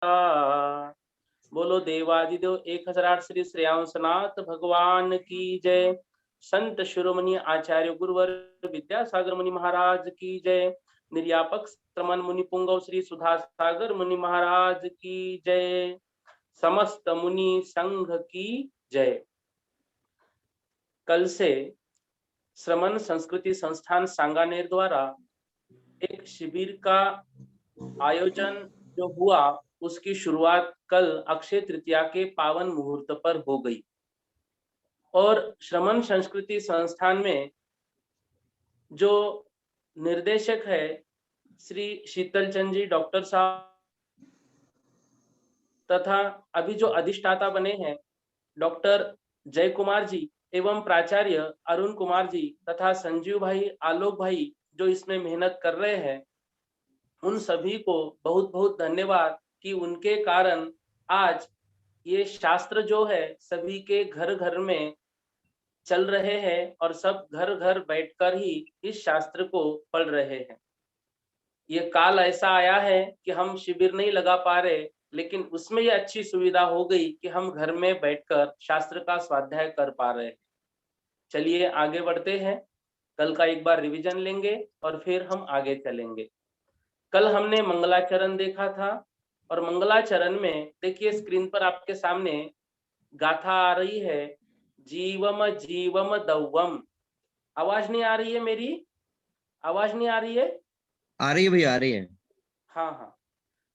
बोलो देवादिदेव 1008 श्री श्रेयांसनाथ भगवान की जय। संत शिरोमणि आचार्य गुरुवर विद्यासागर मुनि महाराज की जय। निर्यापक श्रमण मुनि पुंगव श्री सुधा सागर मुनि महाराज की जय। समस्त मुनि संघ की जय। कल से श्रमण संस्कृति संस्थान सांगानेर द्वारा एक शिविर का आयोजन जो हुआ उसकी शुरुआत कल अक्षय तृतीया के पावन मुहूर्त पर हो गई और श्रमण संस्कृति संस्थान में जो निर्देशक है श्री शीतल चंद जी डॉक्टर साहब तथा अभी जो अधिष्ठाता बने हैं डॉक्टर जय कुमार जी एवं प्राचार्य अरुण कुमार जी तथा संजीव भाई आलोक भाई जो इसमें मेहनत कर रहे हैं, उन सभी को बहुत बहुत धन्यवाद कि उनके कारण आज ये शास्त्र जो है सभी के घर घर में चल रहे हैं और सब घर घर बैठकर ही इस शास्त्र को पढ़ रहे हैं। ये काल ऐसा आया है कि हम शिविर नहीं लगा पा रहे, लेकिन उसमें ये अच्छी सुविधा हो गई कि हम घर में बैठकर शास्त्र का स्वाध्याय कर पा रहे हैं। चलिए आगे बढ़ते हैं। कल का एक बार रिवीजन लेंगे और फिर हम आगे चलेंगे। कल हमने मंगलाचरण देखा था और मंगलाचरण में देखिए स्क्रीन पर आपके सामने गाथा आ रही है, जीवम जीवम दौवम। आवाज नहीं आ रही है मेरी? आवाज नहीं आ रही है? आ रही है भैया, आ रही है। हाँ हाँ।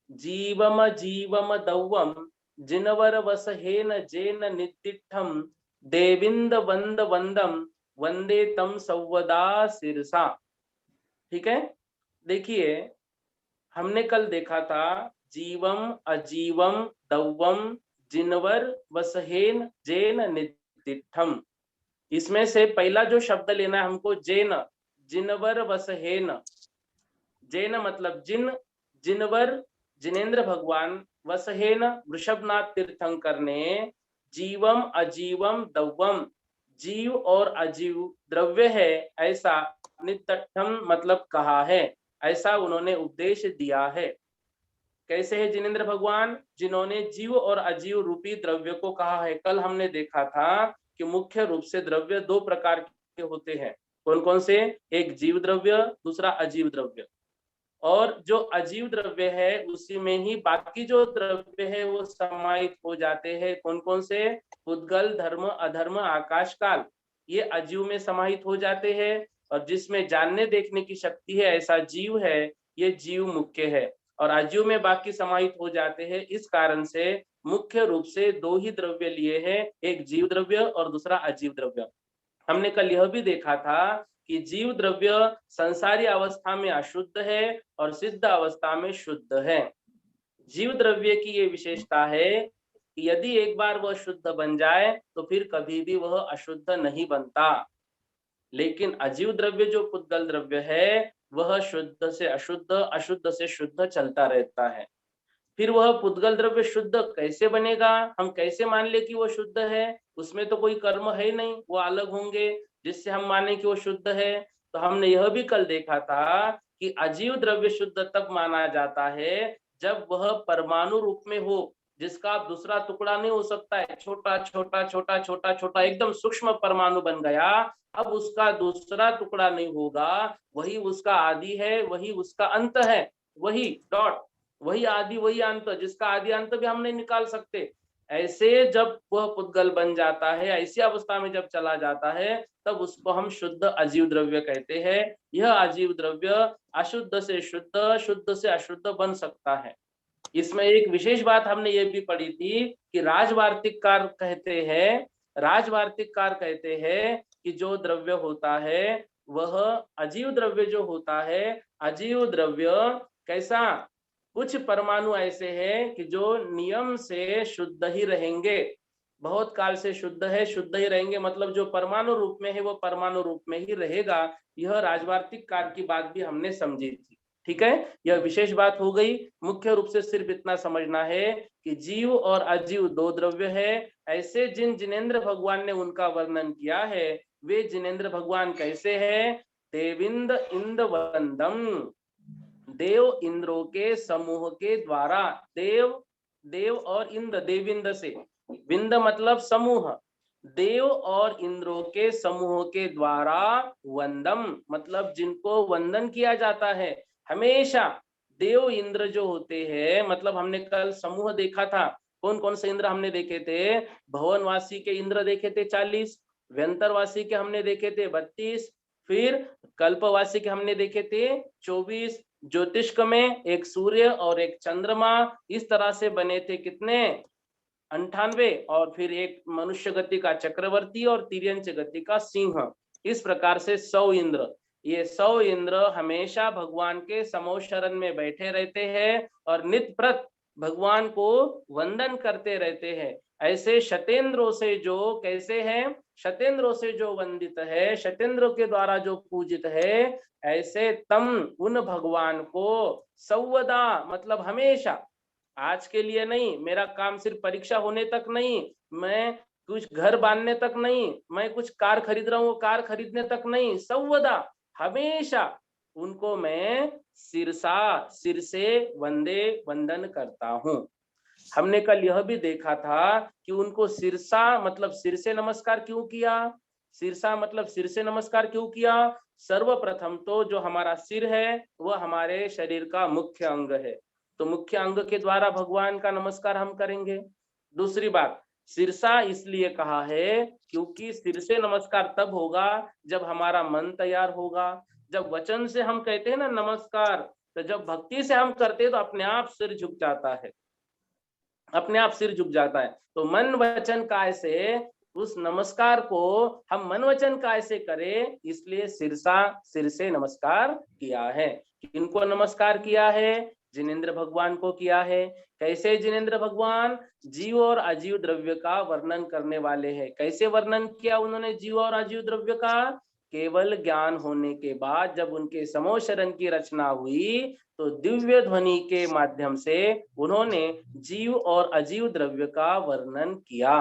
जीवम जीवम दौवम जिनवर वसहेन जेन नितिठम देविंद वंद वंदम वंदे तम संवदा सिरसा। ठीक है, देखिए हमने कल देखा था जीवम अजीवम दौवम जिनवर वसहेन जेन नितिठम। इसमें से पहला जो शब्द लेना है हमको जेन, जिनवर वसहेन। जेन मतलब जिन, जिनवर जिनेन्द्र भगवान, वसहेन वृषभनाथ तीर्थंकर ने, जीवम अजीवम दौवम जीव और अजीव द्रव्य है ऐसा नित्यठम मतलब कहा है, ऐसा उन्होंने उपदेश दिया है। कैसे है जिनेन्द्र भगवान? जिन्होंने जीव और अजीव रूपी द्रव्य को कहा है। कल हमने देखा था कि मुख्य रूप से द्रव्य दो प्रकार के होते हैं। कौन कौन से? एक जीव द्रव्य, दूसरा अजीव द्रव्य। और जो अजीव द्रव्य है उसी में ही बाकी जो द्रव्य है वो समाहित हो जाते हैं। कौन कौन से? उद्गल, धर्म, अधर्म, आकाश काल, ये अजीव में समाहित हो जाते हैं। और जिसमें जानने देखने की शक्ति है ऐसा जीव है, ये जीव मुख्य है। और अजीव में बाकी समाहित हो जाते हैं। इस कारण से मुख्य रूप से दो ही द्रव्य लिए हैं, एक जीव द्रव्य और दूसरा अजीव द्रव्य। हमने कल यह भी देखा था कि जीव द्रव्य संसारी अवस्था में अशुद्ध है और सिद्ध अवस्था में शुद्ध है। जीव द्रव्य की ये विशेषता है कि यदि एक बार वह शुद्ध बन जाए तो फिर कभी भी वह अशुद्ध नहीं बनता। लेकिन अजीव द्रव्य जो पुद्गल द्रव्य है वह शुद्ध से अशुद्ध, अशुद्ध से शुद्ध चलता रहता है। फिर वह पुद्गल द्रव्य शुद्ध कैसे बनेगा? हम कैसे मान ले कि वो शुद्ध है? उसमें तो कोई कर्म है नहीं, वो अलग होंगे जिससे हम माने कि वो शुद्ध है। तो हमने यह भी कल देखा था कि अजीव द्रव्य शुद्ध तब माना जाता है जब वह परमाणु रूप में हो, जिसका दूसरा टुकड़ा नहीं हो सकता है। छोटा छोटा छोटा छोटा छोटा एकदम सूक्ष्म परमाणु बन गया, अब उसका दूसरा टुकड़ा नहीं होगा, वही उसका आदि है, वही उसका अंत है, वही डॉट, वही आदि वही अंत, जिसका आदि अंत भी हम नहीं निकाल सकते। ऐसे जब वह पुद्गल बन जाता है, ऐसी अवस्था में जब चला जाता है, तब उसको हम शुद्ध अजीव द्रव्य कहते हैं। यह अजीव द्रव्य अशुद्ध से शुद्ध, शुद्ध से अशुद्ध बन सकता है। इसमें एक विशेष बात हमने ये भी पढ़ी थी कि राजवार्तिककार कहते हैं, राजवार्तिककार कहते हैं कि जो द्रव्य होता है वह अजीव द्रव्य जो होता है, अजीव द्रव्य कैसा? कुछ परमाणु ऐसे हैं कि जो नियम से शुद्ध ही रहेंगे, बहुत काल से शुद्ध है, शुद्ध ही रहेंगे, मतलब जो परमाणु रूप में है वो परमाणु रूप में ही रहेगा। यह राजवार्तिक कार की बात भी हमने समझी थी। ठीक है, यह विशेष बात हो गई। मुख्य रूप से सिर्फ इतना समझना है कि जीव और अजीव दो द्रव्य है। ऐसे जिन जिनेन्द्र भगवान ने उनका वर्णन किया है, वे जिनेन्द्र भगवान कैसे हैं? देविंद इंद वंदम, देव इंद्रों के समूह के द्वारा, देव देव और इंद्र, देविंद से, विंद मतलब समूह, देव और इंद्रों के समूह के द्वारा वंदम मतलब जिनको वंदन किया जाता है हमेशा। देव इंद्र जो होते हैं, मतलब हमने कल समूह देखा था, कौन कौन से इंद्र हमने देखे थे? भवनवासी के इंद्र देखे थे 40, व्यंतरवासी के हमने देखे थे 32, फिर कल्पवासी के हमने देखे थे 24, ज्योतिष्क में एक सूर्य और एक चंद्रमा, इस तरह से बने थे कितने? 98, और फिर एक मनुष्य गति का चक्रवर्ती और तिर्यंच गति का सिंह। इस प्रकार से 100 इंद्र, ये 100 इंद्र हमेशा भगवान के समो शरण में बैठे रहते हैं और नित प्रत भगवान को वंदन करते रहते हैं। ऐसे शतेंद्रों से जो कैसे हैं? शतेंद्रों से जो वंदित है, शतेंद्रों के द्वारा जो पूजित है, ऐसे तम उन भगवान को सर्वदा मतलब हमेशा, आज के लिए नहीं, मेरा काम सिर्फ परीक्षा होने तक नहीं, मैं कुछ घर बांधने तक नहीं, मैं कुछ कार खरीद रहा हूँ कार खरीदने तक नहीं, सर्वदा हमेशा उनको मैं सिर से वंदे वंदन करता हूँ। हमने कल यह भी देखा था कि उनको सिरसा मतलब सिर से नमस्कार क्यों किया? सिरसा मतलब सिर से नमस्कार क्यों किया? सर्वप्रथम तो जो हमारा सिर है वह हमारे शरीर का मुख्य अंग है, तो मुख्य अंग के द्वारा भगवान का नमस्कार हम करेंगे। दूसरी बात, सिरसा इसलिए कहा है क्योंकि सिर से नमस्कार तब होगा जब हमारा मन तैयार होगा। जब वचन से हम कहते हैं ना नमस्कार, तो जब भक्ति से हम करते हैं तो अपने आप सिर झुक जाता है, अपने आप सिर झुक जाता है। तो मन वचन काय से उस नमस्कार को हम मन वचन काय से करें, इसलिए सिर से नमस्कार किया है। किनको नमस्कार किया है? जिनेंद्र भगवान को किया है। कैसे जिनेंद्र भगवान? जीव और अजीव द्रव्य का वर्णन करने वाले हैं। कैसे वर्णन किया उन्होंने जीव और अजीव द्रव्य का? केवल ज्ञान होने के बाद जब उनके समो शरण की रचना हुई तो दिव्य ध्वनि के माध्यम से उन्होंने जीव और अजीव द्रव्य का वर्णन किया।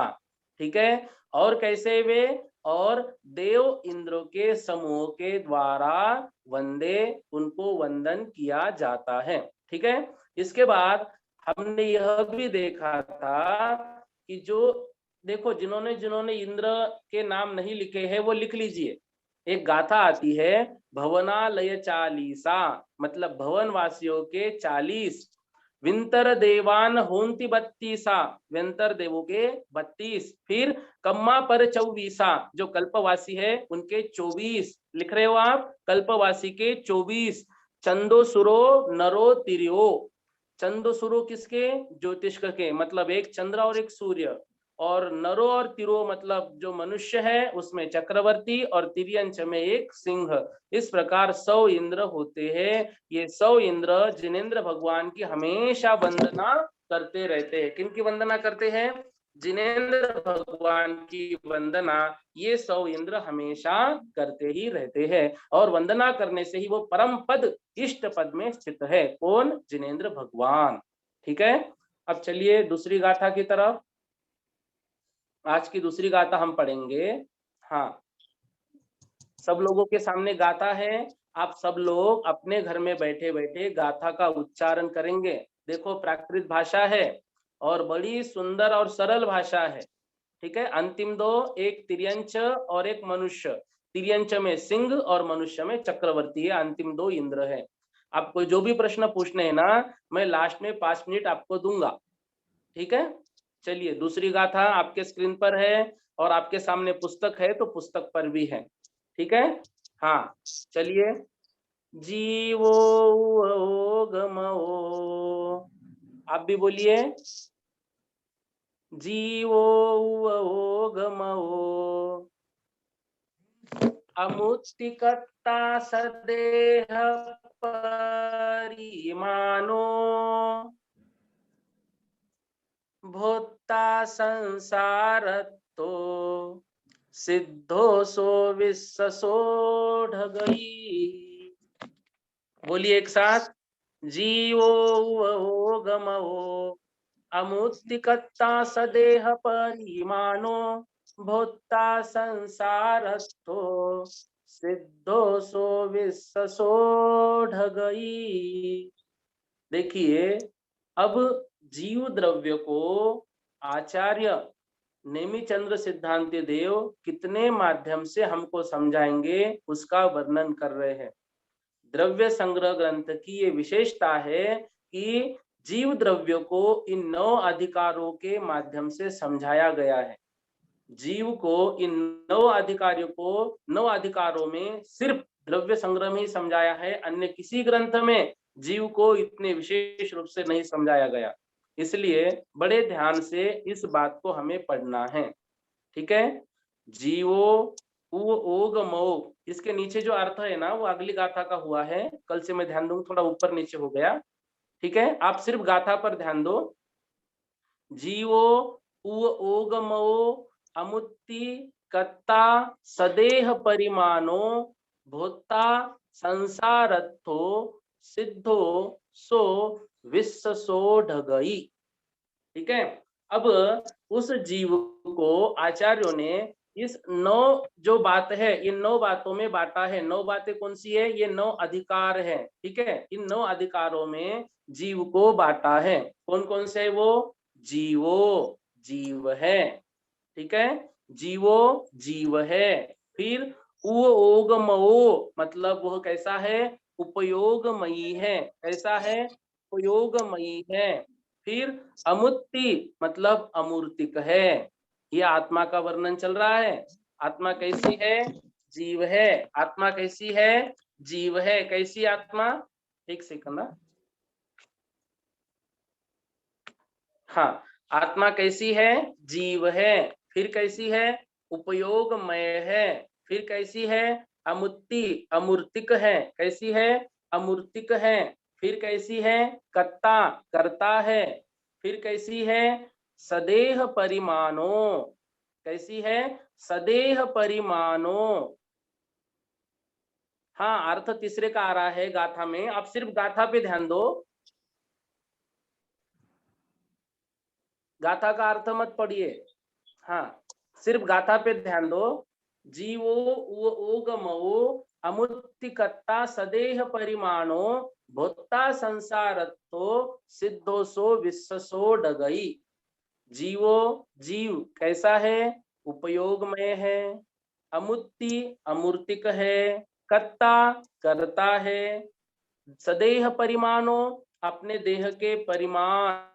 ठीक है, और कैसे वे? और देव इंद्रों के समूह के द्वारा वंदे उनको वंदन किया जाता है। ठीक है, इसके बाद हमने यह भी देखा था कि जो देखो जिन्होंने जिन्होंने इंद्र के नाम नहीं लिखे हैं वो लिख लीजिए। एक गाथा आती है भवनालय 40, मतलब भवन वासियों के 40, विंतर देवान होंति 32, विंतर देवों के 32, फिर कम्मा पर 24, जो कल्पवासी है उनके 24 लिख रहे हो आप, कल्पवासी के 24, चंदो सुरो नरो तिरियो, चंदो सुरो किसके? ज्योतिष के, मतलब एक चंद्र और एक सूर्य, और नरो और तिरो मतलब जो मनुष्य है उसमें चक्रवर्ती और तिर्यंच में एक सिंह। इस प्रकार 100 इंद्र होते हैं। ये 100 इंद्र जिनेंद्र भगवान की हमेशा वंदना करते रहते हैं। किनकी वंदना करते हैं? जिनेंद्र भगवान की वंदना ये 100 इंद्र हमेशा करते ही रहते हैं, और वंदना करने से ही वो परम पद इष्ट पद में स्थित है। कौन? जिनेंद्र भगवान। ठीक है, अब चलिए दूसरी गाथा की तरफ। आज की दूसरी गाथा हम पढ़ेंगे। हाँ, सब लोगों के सामने गाथा है, आप सब लोग अपने घर में बैठे बैठे गाथा का उच्चारण करेंगे। देखो प्राकृत भाषा है और बड़ी सुंदर और सरल भाषा है। ठीक है, अंतिम दो, एक तिर्यंच और एक मनुष्य, तिर्यंच में सिंह और मनुष्य में चक्रवर्ती है, अंतिम दो इंद्र है। आपको जो भी प्रश्न पूछने हैं ना, मैं लास्ट में 5 मिनट आपको दूंगा। ठीक है, चलिए दूसरी गाथा आपके स्क्रीन पर है और आपके सामने पुस्तक है तो पुस्तक पर भी है। ठीक है, हाँ चलिए। जीवो गमो, आप भी बोलिए। जीवो गमो अमुत्तिकर्ता सदेह परिमानो भोक्ता संसारतो सिद्धोसो विश्वसोढगई। बोलिए एक साथ। जीवो गमो अमुत्तिकर्ता सदेह परिमानो भोक्ता संसारस्थो सिद्धोसो विश्वसोढगई। देखिए, अब जीव द्रव्य को आचार्य नेमिचंद्र सिद्धांति देव कितने माध्यम से हमको समझाएंगे उसका वर्णन कर रहे हैं। द्रव्य संग्रह ग्रंथ की ये विशेषता है कि जीव द्रव्य को इन 9 अधिकारों के माध्यम से समझाया गया है। जीव को इन 9 अधिकारों में सिर्फ द्रव्य संग्रह में ही समझाया है, अन्य किसी ग्रंथ में जीव को इतने विशेष रूप से नहीं समझाया गया। इसलिए बड़े ध्यान से इस बात को हमें पढ़ना है। ठीक है, जीवो ओगमो, इसके नीचे जो अर्थ है ना वो अगली गाथा का हुआ है। कल से मैं ध्यान दूंगा, थोड़ा ऊपर नीचे हो गया। ठीक है, आप सिर्फ गाथा पर ध्यान दो। जीवो ओगमो अमुत्ति कत्ता सदेह परिमाणो भोक्ता संसारत्थो सिद्धो सो विश्वसो ढगई। ठीक है, अब उस जीव को आचार्यों ने इस 9 जो बात है, इन 9 बातों में बांटा है। 9 बातें कौन सी है? ये 9 अधिकार है। ठीक है, इन 9 अधिकारों में जीव को बांटा है। कौन कौन से है वो? जीवो जीव है। ठीक है, जीवो जीव है। फिर ओगमो मतलब वह कैसा है? उपयोगमयी है। कैसा है? उपयोगमयी है। फिर अमुत्ति मतलब अमूर्तिक है। ये आत्मा का वर्णन चल रहा है। आत्मा कैसी है? जीव है। आत्मा कैसी है? जीव है। कैसी आत्मा? एक सेकंड। हाँ, आत्मा कैसी है? जीव है। फिर कैसी है? उपयोगमय है। फिर कैसी है? अमुत्ति अमूर्तिक है। कैसी है? अमूर्तिक है। फिर कैसी है? कर्ता करता है। फिर कैसी है? सदेह परिमाणो। कैसी है? सदेह परिमाणो। हाँ, अर्थ तीसरे का आ रहा है गाथा में। आप सिर्फ गाथा पे ध्यान दो, गाथा का अर्थ मत पढ़िए। हाँ, सिर्फ गाथा पे ध्यान दो। जीवो ओगमो अमुत्तिकत्ता सदेह परिमाणो भोक्ता संसारत्तो सिद्धोसो विश्वसो डगई। जीवो जीव कैसा है? उपयोगमय है। अमुत्ति अमूर्तिक है। कर्ता करता है। सदेह परिमाणो अपने देह के परिमाण,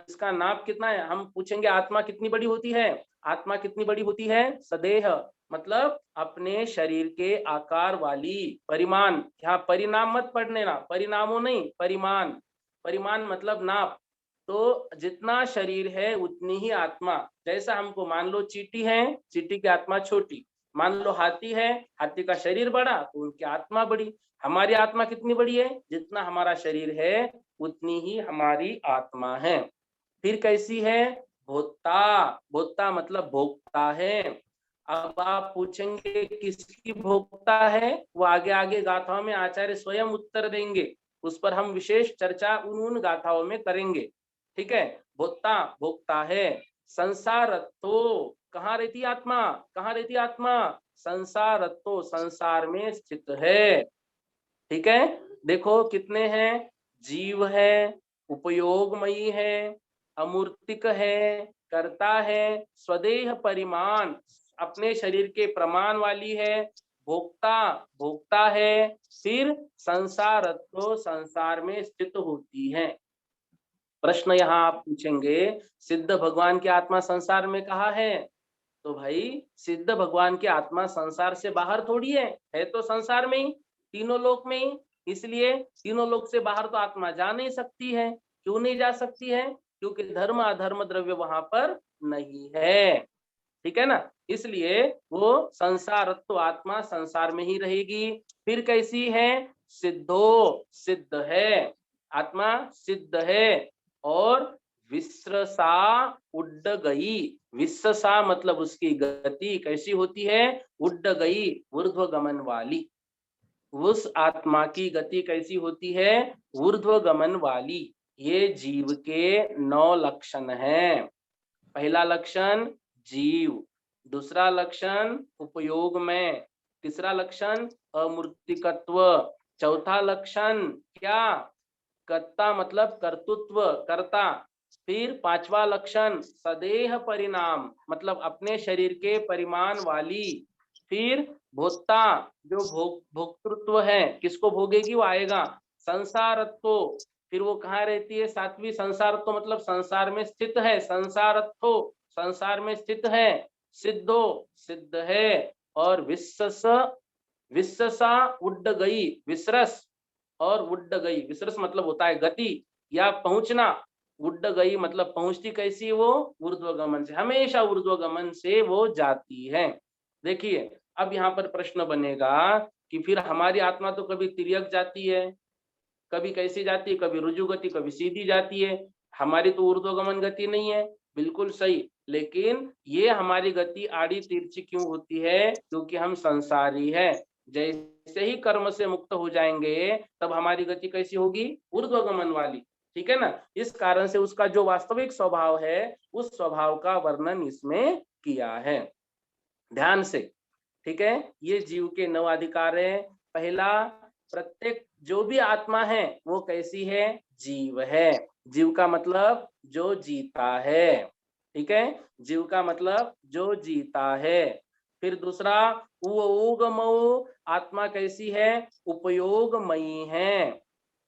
इसका नाप कितना है? हम पूछेंगे आत्मा कितनी बड़ी होती है? आत्मा कितनी बड़ी होती है? सदेह मतलब अपने शरीर के आकार वाली। परिमाण, यहाँ परिणाम मत पढ़ने ना, परिणामों नहीं, परिमाण। परिमाण मतलब नाप। तो जितना शरीर है उतनी ही आत्मा। जैसा हमको मान लो चींटी है, चींटी की आत्मा छोटी। मान लो हाथी है, हाथी का शरीर बड़ा तो उनकी आत्मा बड़ी। हमारी आत्मा कितनी बड़ी है? जितना हमारा शरीर है उतनी ही हमारी आत्मा है। फिर कैसी है? भोक्ता। भोक्ता मतलब भोक्ता है। अब आप पूछेंगे किसकी भोक्ता है? वो आगे आगे गाथाओं में आचार्य स्वयं उत्तर देंगे। उस पर हम विशेष चर्चा उन गाथाओं में करेंगे। ठीक है, भोक्ता भोक्ता है। संसारत्तो कहाँ रहती आत्मा? कहाँ रहती आत्मा? संसारत्तो संसार में स्थित है। ठीक है, देखो कितने हैं? जीव है, उपयोगमयी है, अमूर्तिक है, करता है, स्वदेह परिमाण अपने शरीर के प्रमाण वाली है, भोक्ता भोक्ता है, फिर संसारत्व संसार में स्थित होती है। प्रश्न यहाँ आप पूछेंगे सिद्ध भगवान की आत्मा संसार में कहाँ है? तो भाई सिद्ध भगवान की आत्मा संसार से बाहर थोड़ी है तो संसार में ही, तीनों लोक में ही। इसलिए तीनों लोक से बाहर तो आत्मा जा नहीं सकती है। क्यों नहीं जा सकती है? क्योंकि धर्म अधर्म द्रव्य वहां पर नहीं है। ठीक है ना, इसलिए वो संसारत्व आत्मा संसार में ही रहेगी। फिर कैसी है? सिद्धो सिद्ध है, आत्मा सिद्ध है। और विश्रसा उड्ड गई। विश्रसा मतलब उसकी गति कैसी होती है? उड्ड गई, ऊर्ध्व गमन वाली। उस आत्मा की गति कैसी होती है? ऊर्ध्व गमन वाली। ये जीव के 9 लक्षण हैं। पहला लक्षण जीव, दूसरा लक्षण उपयोग में, तीसरा लक्षण अमूर्तिकत्व, चौथा लक्षण क्या? कर्ता मतलब कर्तृत्व, कर्ता। फिर पांचवा लक्षण सदेह परिणाम मतलब अपने शरीर के परिमाण वाली। फिर भोक्ता जो भोक्तृत्व है, किसको भोगेगी वो आएगा। संसारत्व, फिर वो कहाँ रहती है, सातवीं संसारत्व मतलब संसार में स्थित है, संसारत्व संसार में स्थित है। सिद्धो सिद्ध है। और विश्वस, विश्वसा उड्ड गई, विश्रस और उड्ड गई, विश्रस मतलब होता है गति या पहुंचना, उड्ड गई मतलब पहुंचती कैसी है वो, ऊर्ध्वगमन से, हमेशा ऊर्ध्वगमन से वो जाती है। देखिए अब यहाँ पर प्रश्न बनेगा कि फिर हमारी आत्मा तो कभी तिर्यक जाती है, कभी कैसी जाती है, कभी रुजु गति, कभी सीधी जाती है। हमारी तो ऊर्ध्वगमन गति नहीं है, बिल्कुल सही। लेकिन ये हमारी गति आड़ी तिरछी क्यों होती है, क्योंकि हम संसारी है। जैसे ही कर्म से मुक्त हो जाएंगे तब हमारी गति कैसी होगी, ऊर्ध्वगमन वाली। ठीक है ना। इस कारण से उसका जो वास्तविक स्वभाव है उस स्वभाव का वर्णन इसमें किया है, ध्यान से। ठीक है, ये जीव के 9 अधिकार है। पहला, प्रत्येक जो भी आत्मा है वो कैसी है, जीव है। जीव का मतलब जो जीता है। ठीक है, जीव का मतलब जो जीता है। फिर दूसरा, उगमो आत्मा कैसी है, उपयोगमयी है।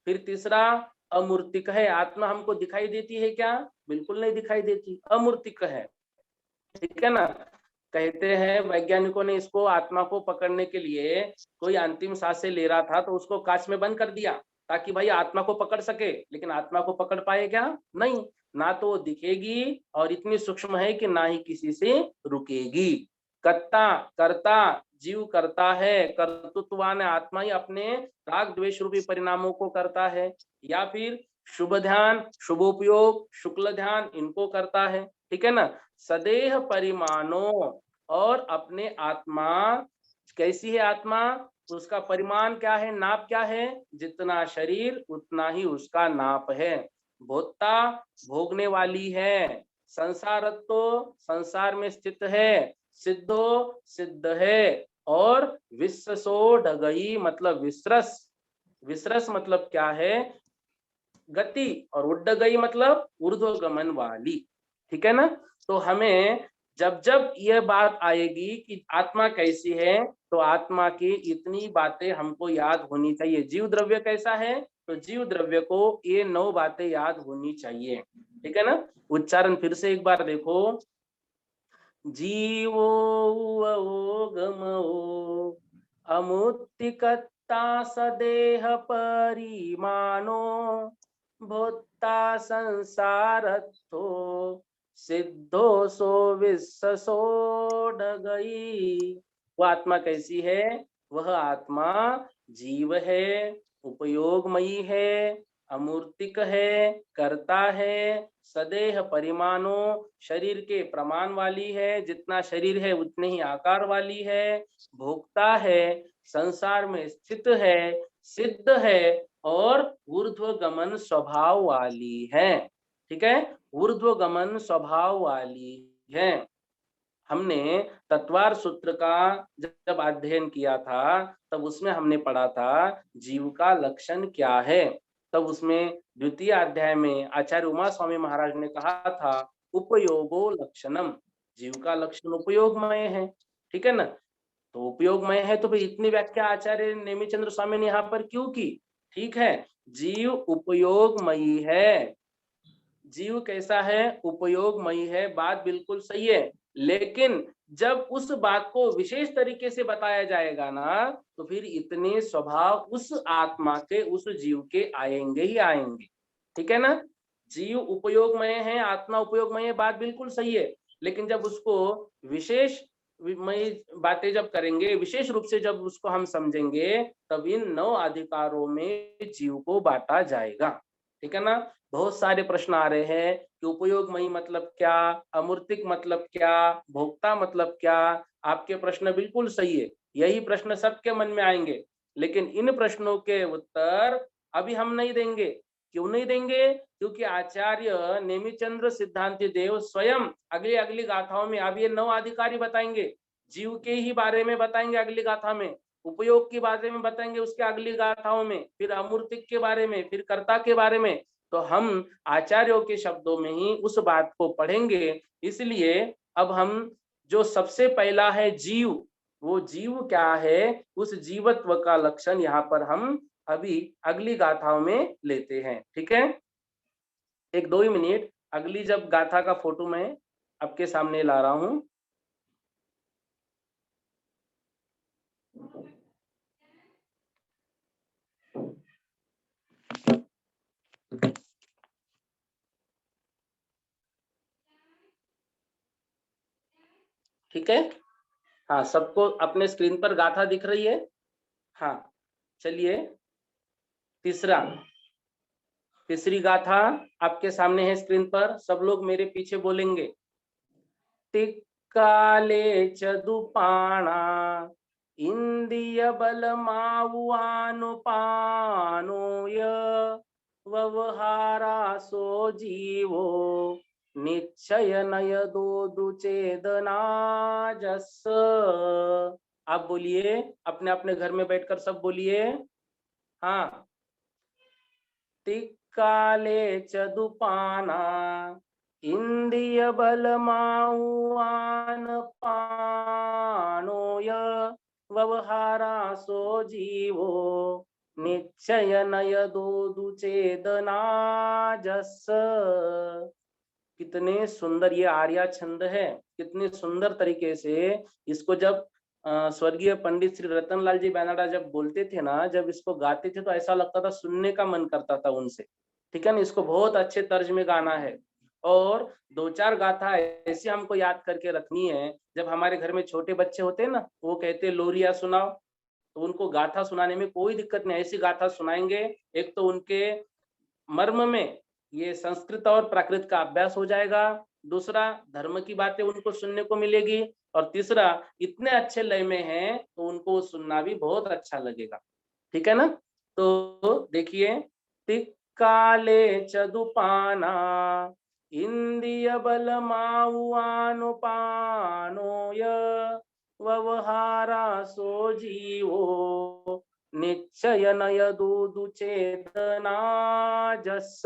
फिर तीसरा, अमूर्तिक है, आत्मा हमको दिखाई देती है क्या, बिल्कुल नहीं दिखाई देती, अमूर्तिक है। ठीक है ना। कहते हैं वैज्ञानिकों ने इसको, आत्मा को पकड़ने के लिए कोई अंतिम सांसें ले रहा था तो उसको कांच में बंद कर दिया ताकि भाई आत्मा को पकड़ सके, लेकिन आत्मा को पकड़ पाए क्या, नहीं। ना तो वो दिखेगी और इतनी सूक्ष्म है कि ना ही किसी से रुकेगी। कर्ता, कर्ता जीव करता है, कर्तृत्ववान आत्मा ही अपने राग द्वेष रूपी परिणामों को करता है। या फिर शुभ ध्यान, शुभोपयोग, शुक्ल ध्यान इनको करता है। ठीक है ना। सदेह परिमाणों, और अपने आत्मा कैसी है, आत्मा उसका परिमाण क्या है, नाप क्या है, जितना शरीर उतना ही उसका नाप है। भोक्ता भोगने वाली है, संसारत्व संसार में स्थित है, सिद्धो सिद्ध है। और विश्वसो ढगई मतलब विश्रस, विश्रस मतलब क्या है, गति, और उड्ड गई मतलब ऊर्ध्वगमन वाली। ठीक है ना। तो हमें जब जब यह बात आएगी कि आत्मा कैसी है तो आत्मा की इतनी बातें हमको याद होनी चाहिए। जीव द्रव्य कैसा है, तो जीव द्रव्य को ये 9 बातें याद होनी चाहिए। ठीक है ना। उच्चारण फिर से एक बार देखो, जीवो गमो अमुत्तिकत्ता सदेह परिमाणो भूता संसारत्थो सिद्धो सो विश्वसो ढगई। वह आत्मा कैसी है, वह आत्मा जीव है, उपयोगमयी है, अमूर्तिक है, करता है, सदेह परिमाणों शरीर के प्रमाण वाली है, जितना शरीर है उतने ही आकार वाली है, भोक्ता है, संसार में स्थित है, सिद्ध है, और ऊर्ध्वगमन स्वभाव वाली है। ठीक है, ऊर्ध्वगमन स्वभाव वाली है। हमने तत्वार सूत्र का जब अध्ययन किया था तब उसमें हमने पढ़ा था जीव का लक्षण क्या है। तब उसमें द्वितीय अध्याय में आचार्य उमा स्वामी महाराज ने कहा था उपयोगो लक्षणम, जीव का लक्षण उपयोगमय है। ठीक है ना। तो उपयोगमय है तो फिर इतनी व्याख्या आचार्य नेमिचंद्र स्वामी ने यहाँ पर क्यों की। ठीक है, जीव उपयोगमयी है, जीव कैसा है, उपयोगमयी है, बात बिल्कुल सही है। लेकिन जब उस बात को विशेष तरीके से बताया जाएगा ना तो फिर इतने स्वभाव उस आत्मा के, उस जीव के आएंगे ही आएंगे। ठीक है ना। जीव उपयोगमय है, आत्मा उपयोगमय है, बात बिल्कुल सही है। लेकिन जब उसको विशेष मय बातें जब करेंगे, विशेष रूप से जब उसको हम समझेंगे, तब इन 9 अधिकारों में जीव को बांटा जाएगा। ठीक है ना। बहुत सारे प्रश्न आ रहे हैं कि उपयोगमयी मतलब क्या, अमूर्तिक मतलब क्या, भोक्ता मतलब क्या। आपके प्रश्न बिल्कुल सही है, यही प्रश्न सबके मन में आएंगे। लेकिन इन प्रश्नों के उत्तर अभी हम नहीं देंगे। क्यों नहीं देंगे, क्योंकि आचार्य नेमिचंद्र सिद्धांति देव स्वयं अगली अगली गाथाओं में अब ये 9 अधिकारी बताएंगे, जीव के ही बारे में बताएंगे अगली गाथा में। उपयोग के बारे में बताएंगे उसके अगली गाथाओं में, फिर अमूर्तिक के बारे में, फिर कर्ता के बारे में। तो हम आचार्यों के शब्दों में ही उस बात को पढ़ेंगे। इसलिए अब हम जो सबसे पहला है जीव, वो जीव क्या है, उस जीवत्व का लक्षण यहाँ पर हम अभी अगली गाथाओं में लेते हैं। ठीक है, एक 2 ही मिनट, अगली जब गाथा का फोटो मैं आपके सामने ला रहा हूं। ठीक है, हाँ, सबको अपने स्क्रीन पर गाथा दिख रही है? हाँ, चलिए तीसरी गाथा आपके सामने है स्क्रीन पर, सब लोग मेरे पीछे बोलेंगे। तिक्काले चदुपाणा इंद्रिय बल मावुआनुपानोय व्यवहारा सो जीवो निश्चय नय दो दुचेदना जस। आप बोलिए, अपने अपने घर में बैठकर सब बोलिए। हाँ, तिक्काले चदुपाना इंद्रिय बल माउआन पानोय व्यवहारा सो जीवो निश्चय नय दो दुचेदना जस। कितने सुंदर ये आर्या छंद है, कितने सुंदर तरीके से इसको जब स्वर्गीय पंडित श्री रतनलाल जी बेनाडा जब बोलते थे ना, जब इसको गाते थे तो ऐसा लगता था, सुनने का मन करता था उनसे। ठीक है ना, इसको बहुत अच्छे तर्ज में गाना है। और 2-4 गाथा ऐसी हमको याद करके रखनी है। जब हमारे घर में छोटे बच्चे होते हैं ना, वो कहते हैं लोरिया सुनाओ, तो उनको गाथा सुनाने में कोई दिक्कत नहीं, ऐसी गाथा सुनाएंगे। एक तो उनके मर्म में ये संस्कृत और प्राकृत का अभ्यास हो जाएगा, दूसरा धर्म की बातें उनको सुनने को मिलेगी, और तीसरा इतने अच्छे लय में है तो उनको सुनना भी बहुत अच्छा लगेगा। ठीक है ना, तो देखिए, तिक्काले चदुपाना इंद्रिय बल माउआनुपानोय व्यवहारा सो जीवो निश्चय नय दूदु चेतना जस।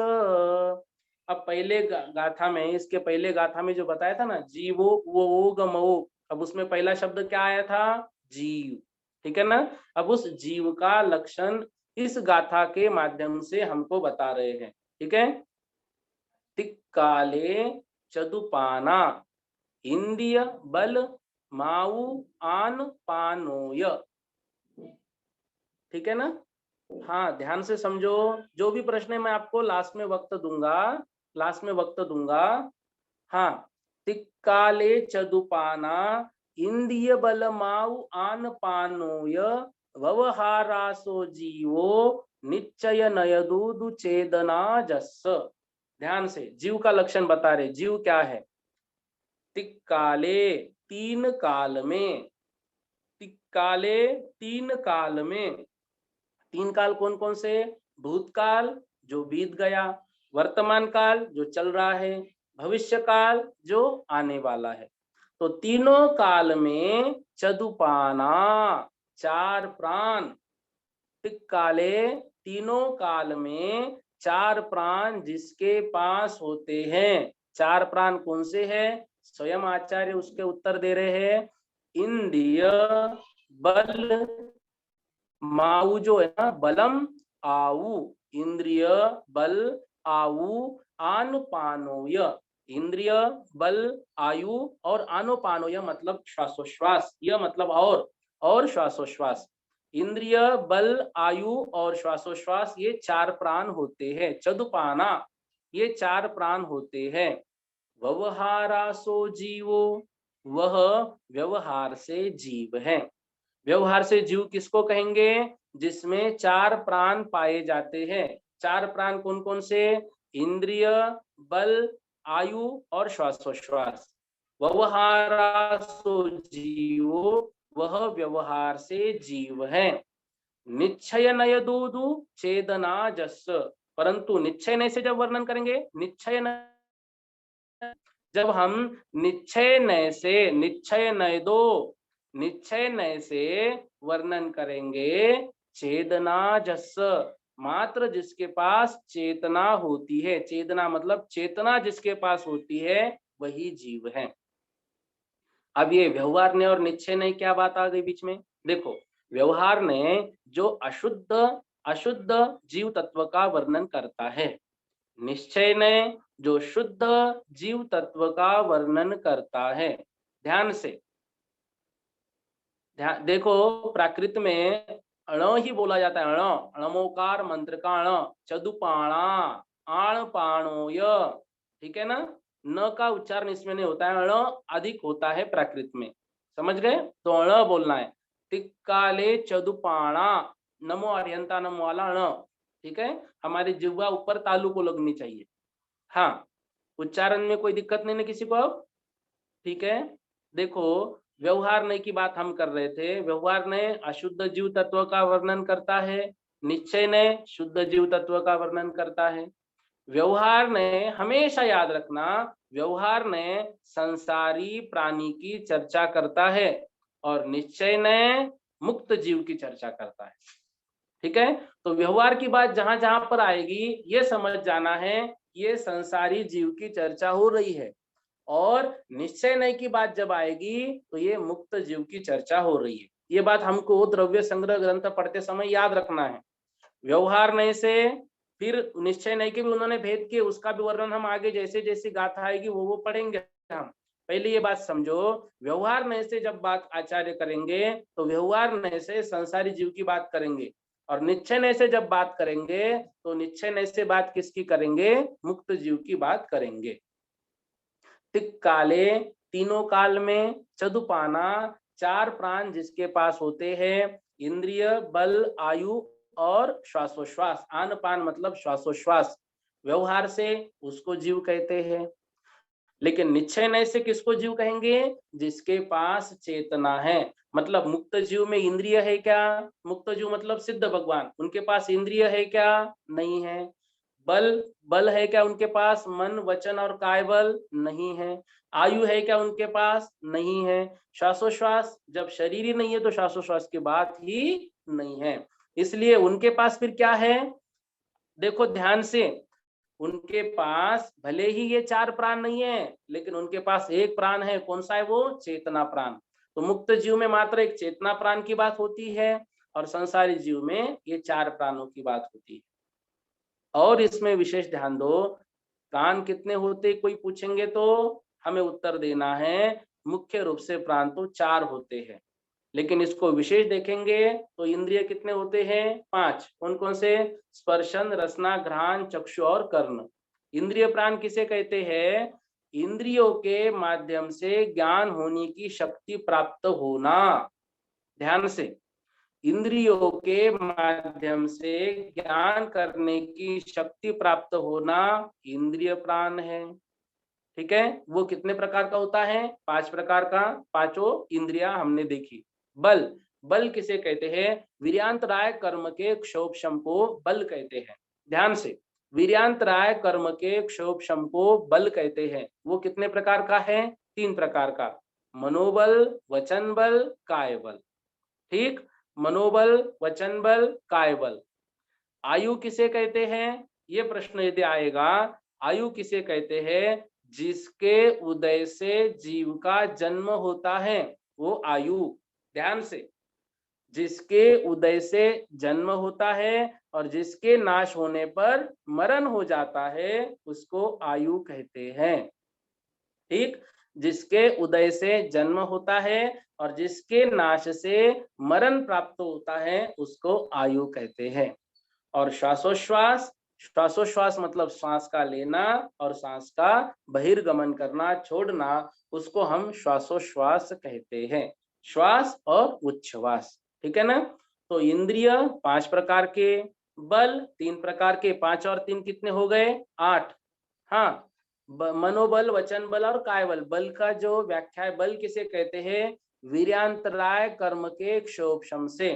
अब पहले गाथा में, इसके पहले गाथा में जो बताया था ना, जीवो वो गमो, अब उसमें पहला शब्द क्या आया था? जीव। ठीक है ना, अब उस जीव का लक्षण इस गाथा के माध्यम से हमको बता रहे हैं। ठीक है, तिक्काले चदुपाना इंद्रिय बल माऊ आन पानोय। ठीक है ना, हाँ, ध्यान से समझो। जो भी प्रश्न है मैं आपको लास्ट में वक्त दूंगा। हाँ, तिक्काले चदुपाना इंद्रिय बल माऊ आन पानोय व्यवहारासो जीवो निश्चय नयदूदु चेदना जस। ध्यान से, जीव का लक्षण बता रहे। जीव क्या है? तिक्काले, 3 काल में। तिक्काले, 3 काल में। 3 काल कौन कौन से? भूतकाल जो बीत गया, वर्तमान काल जो चल रहा है, भविष्य काल जो आने वाला है। तो तीनों काल में चदुपाना, 4 प्राण। तिक्काले, तीनों काल में 4 प्राण जिसके पास होते हैं। 4 प्राण कौन से हैं? स्वयं आचार्य उसके उत्तर दे रहे हैं। इंद्रिय बल माऊ जो है ना, बलम आऊ, इंद्रिय बल आऊ आनुपानोय। इंद्रिय बल आयु और आनुपानोय मतलब श्वासोश्वास, यह मतलब और श्वासोश्वास। इंद्रिय बल आयु और श्वासोश्वास, ये 4 प्राण होते हैं। चदुपाना, ये 4 प्राण होते हैं। व्यवहारासो जीवो, वह व्यवहार से जीव है। व्यवहार से जीव किसको कहेंगे? जिसमें 4 प्राण पाए जाते हैं। 4 प्राण कौन कौन से? इंद्रिय बल आयु और श्वासोश्वास। व्यवहारासो जीवो, वह व्यवहार से जीव है। निश्चय नय दूदु चेदना जस, परंतु निश्चय नय से जब वर्णन करेंगे, निश्चय नय, जब हम निश्चय नय से, निश्चय नय दो, निश्चय नय से वर्णन करेंगे चेतना जस, मात्र जिसके पास चेतना होती है, चेतना मतलब चेतना जिसके पास होती है वही जीव है। अब ये व्यवहार ने और निश्चय ने क्या बात आ गई बीच में? देखो, व्यवहार ने जो अशुद्ध अशुद्ध जीव तत्व का वर्णन करता है, निश्चय ने जो शुद्ध जीव तत्व का वर्णन करता है। ध्यान से ध्यान देखो, प्राकृत में अण ही बोला जाता है, अण, अणमोकार मंत्र का अण, चदुपाणा, आण पाणोय, ठीक है ना? न का उच्चारण इसमें नहीं होता है, अण अधिक होता है प्राकृत में, समझ गए? तो अण बोलना है। तिक्काले चदुपाणा, नमो अर्यंता नमो वाला अण, ठीक है? हमारी जिह्वा ऊपर तालु को लगनी चाहिए। हाँ, उच्चारण में कोई दिक्कत नहीं ना किसी को अब? ठीक है। देखो, व्यवहार नय की बात हम कर रहे थे। व्यवहार नय अशुद्ध जीव तत्व का वर्णन करता है, निश्चय नय शुद्ध जीव तत्व का वर्णन करता है। व्यवहार नय, हमेशा याद रखना, व्यवहार नय संसारी प्राणी की चर्चा करता है और निश्चय नय मुक्त जीव की चर्चा करता है। ठीक है? तो व्यवहार की बात जहां जहां पर आएगी ये समझ जाना है, ये संसारी जीव की चर्चा हो रही है, और निश्चय नय की बात जब आएगी तो ये मुक्त जीव की चर्चा हो रही है। ये बात हमको द्रव्य संग्रह ग्रंथ पढ़ते समय याद रखना है। व्यवहार नय से फिर निश्चय नय के भी उन्होंने भेद किए, उसका भी वर्णन हम आगे जैसे जैसी गाथा आएगी वो पढ़ेंगे हम। पहले ये बात समझो, व्यवहार नय से जब बात आचार्य करेंगे तो व्यवहार नय से संसारी जीव की बात करेंगे, और निश्चय नय से जब बात करेंगे तो निश्चय नय से बात किसकी करेंगे? मुक्त जीव की बात करेंगे। तिक काले, तीनों काल में, चदुपाना, चार प्राण जिसके पास होते हैं, इंद्रिय, बल, आयु और श्वासोश्वास। आन पान मतलब श्वासोश्वास, व्यवहार से उसको जीव कहते हैं। लेकिन निश्चय नय से किसको जीव कहेंगे? जिसके पास चेतना है। मतलब मुक्त जीव में इंद्रिय है क्या? मुक्त जीव मतलब सिद्ध भगवान, उनके पास इंद्रिय है क्या? नहीं है। बल, बल है क्या उनके पास? मन, वचन और काय बल नहीं है। आयु है क्या उनके पास? नहीं है। श्वासोश्वास, जब शरीर ही नहीं है तो श्वासोश्वास की बात ही नहीं है। इसलिए उनके पास फिर क्या है? देखो ध्यान से, उनके पास भले ही ये चार प्राण नहीं है, लेकिन उनके पास एक प्राण है। कौन सा है वो? चेतना प्राण। तो मुक्त जीव में मात्र एक चेतना प्राण की बात होती है, और संसारी जीव में ये चार प्राणों की बात होती है। और इसमें विशेष ध्यान दो, प्राण कितने होते कोई पूछेंगे तो हमें उत्तर देना है, मुख्य रूप से प्राण तो चार होते हैं, लेकिन इसको विशेष देखेंगे तो इंद्रिय कितने होते हैं? पांच। कौन कौन से? स्पर्शन, रसना, घ्राण, चक्षु और कर्ण। इंद्रिय प्राण किसे कहते हैं? इंद्रियों के माध्यम से ज्ञान होने की शक्ति प्राप्त होना। ध्यान से, इंद्रियों के माध्यम से ज्ञान करने की शक्ति प्राप्त होना इंद्रिय प्राण है। ठीक है? वो कितने प्रकार का होता है? पांच प्रकार का। पांचों इंद्रियां हमने देखी। बल, बल किसे कहते हैं? वीर्यांतराय कर्म के क्षोभशम को बल कहते हैं। ध्यान से, वीर्यांतराय कर्म के क्षोभशम को बल कहते हैं। वो कितने प्रकार का है? तीन प्रकार का, मनोबल, वचन बल, काय बल। ठीक, मनोबल, वचन बल, काय बल। आयु किसे कहते हैं? ये प्रश्न यदि आएगा, आयु किसे कहते हैं? जिसके उदय से जीव का जन्म होता है वो आयु। ध्यान से, जिसके उदय से जन्म होता है और जिसके नाश होने पर मरण हो जाता है उसको आयु कहते हैं। ठीक, जिसके उदय से जन्म होता है और जिसके नाश से मरण प्राप्त होता है उसको आयु कहते हैं। और श्वासोश्वास, श्वासोश्वास मतलब श्वास का लेना और श्वास का बहिर्गमन करना, छोड़ना, उसको हम श्वासोश्वास कहते हैं। श्वास और उच्छ्वास, ठीक है ना? तो इंद्रिय पांच प्रकार के, बल तीन प्रकार के, पांच और तीन कितने हो गए? आठ। हाँ, मनोबल, वचन बल और काय बल। बल का जो व्याख्या है, बल किसे कहते हैं? वीर्यांतराय कर्म के क्षोभशम से।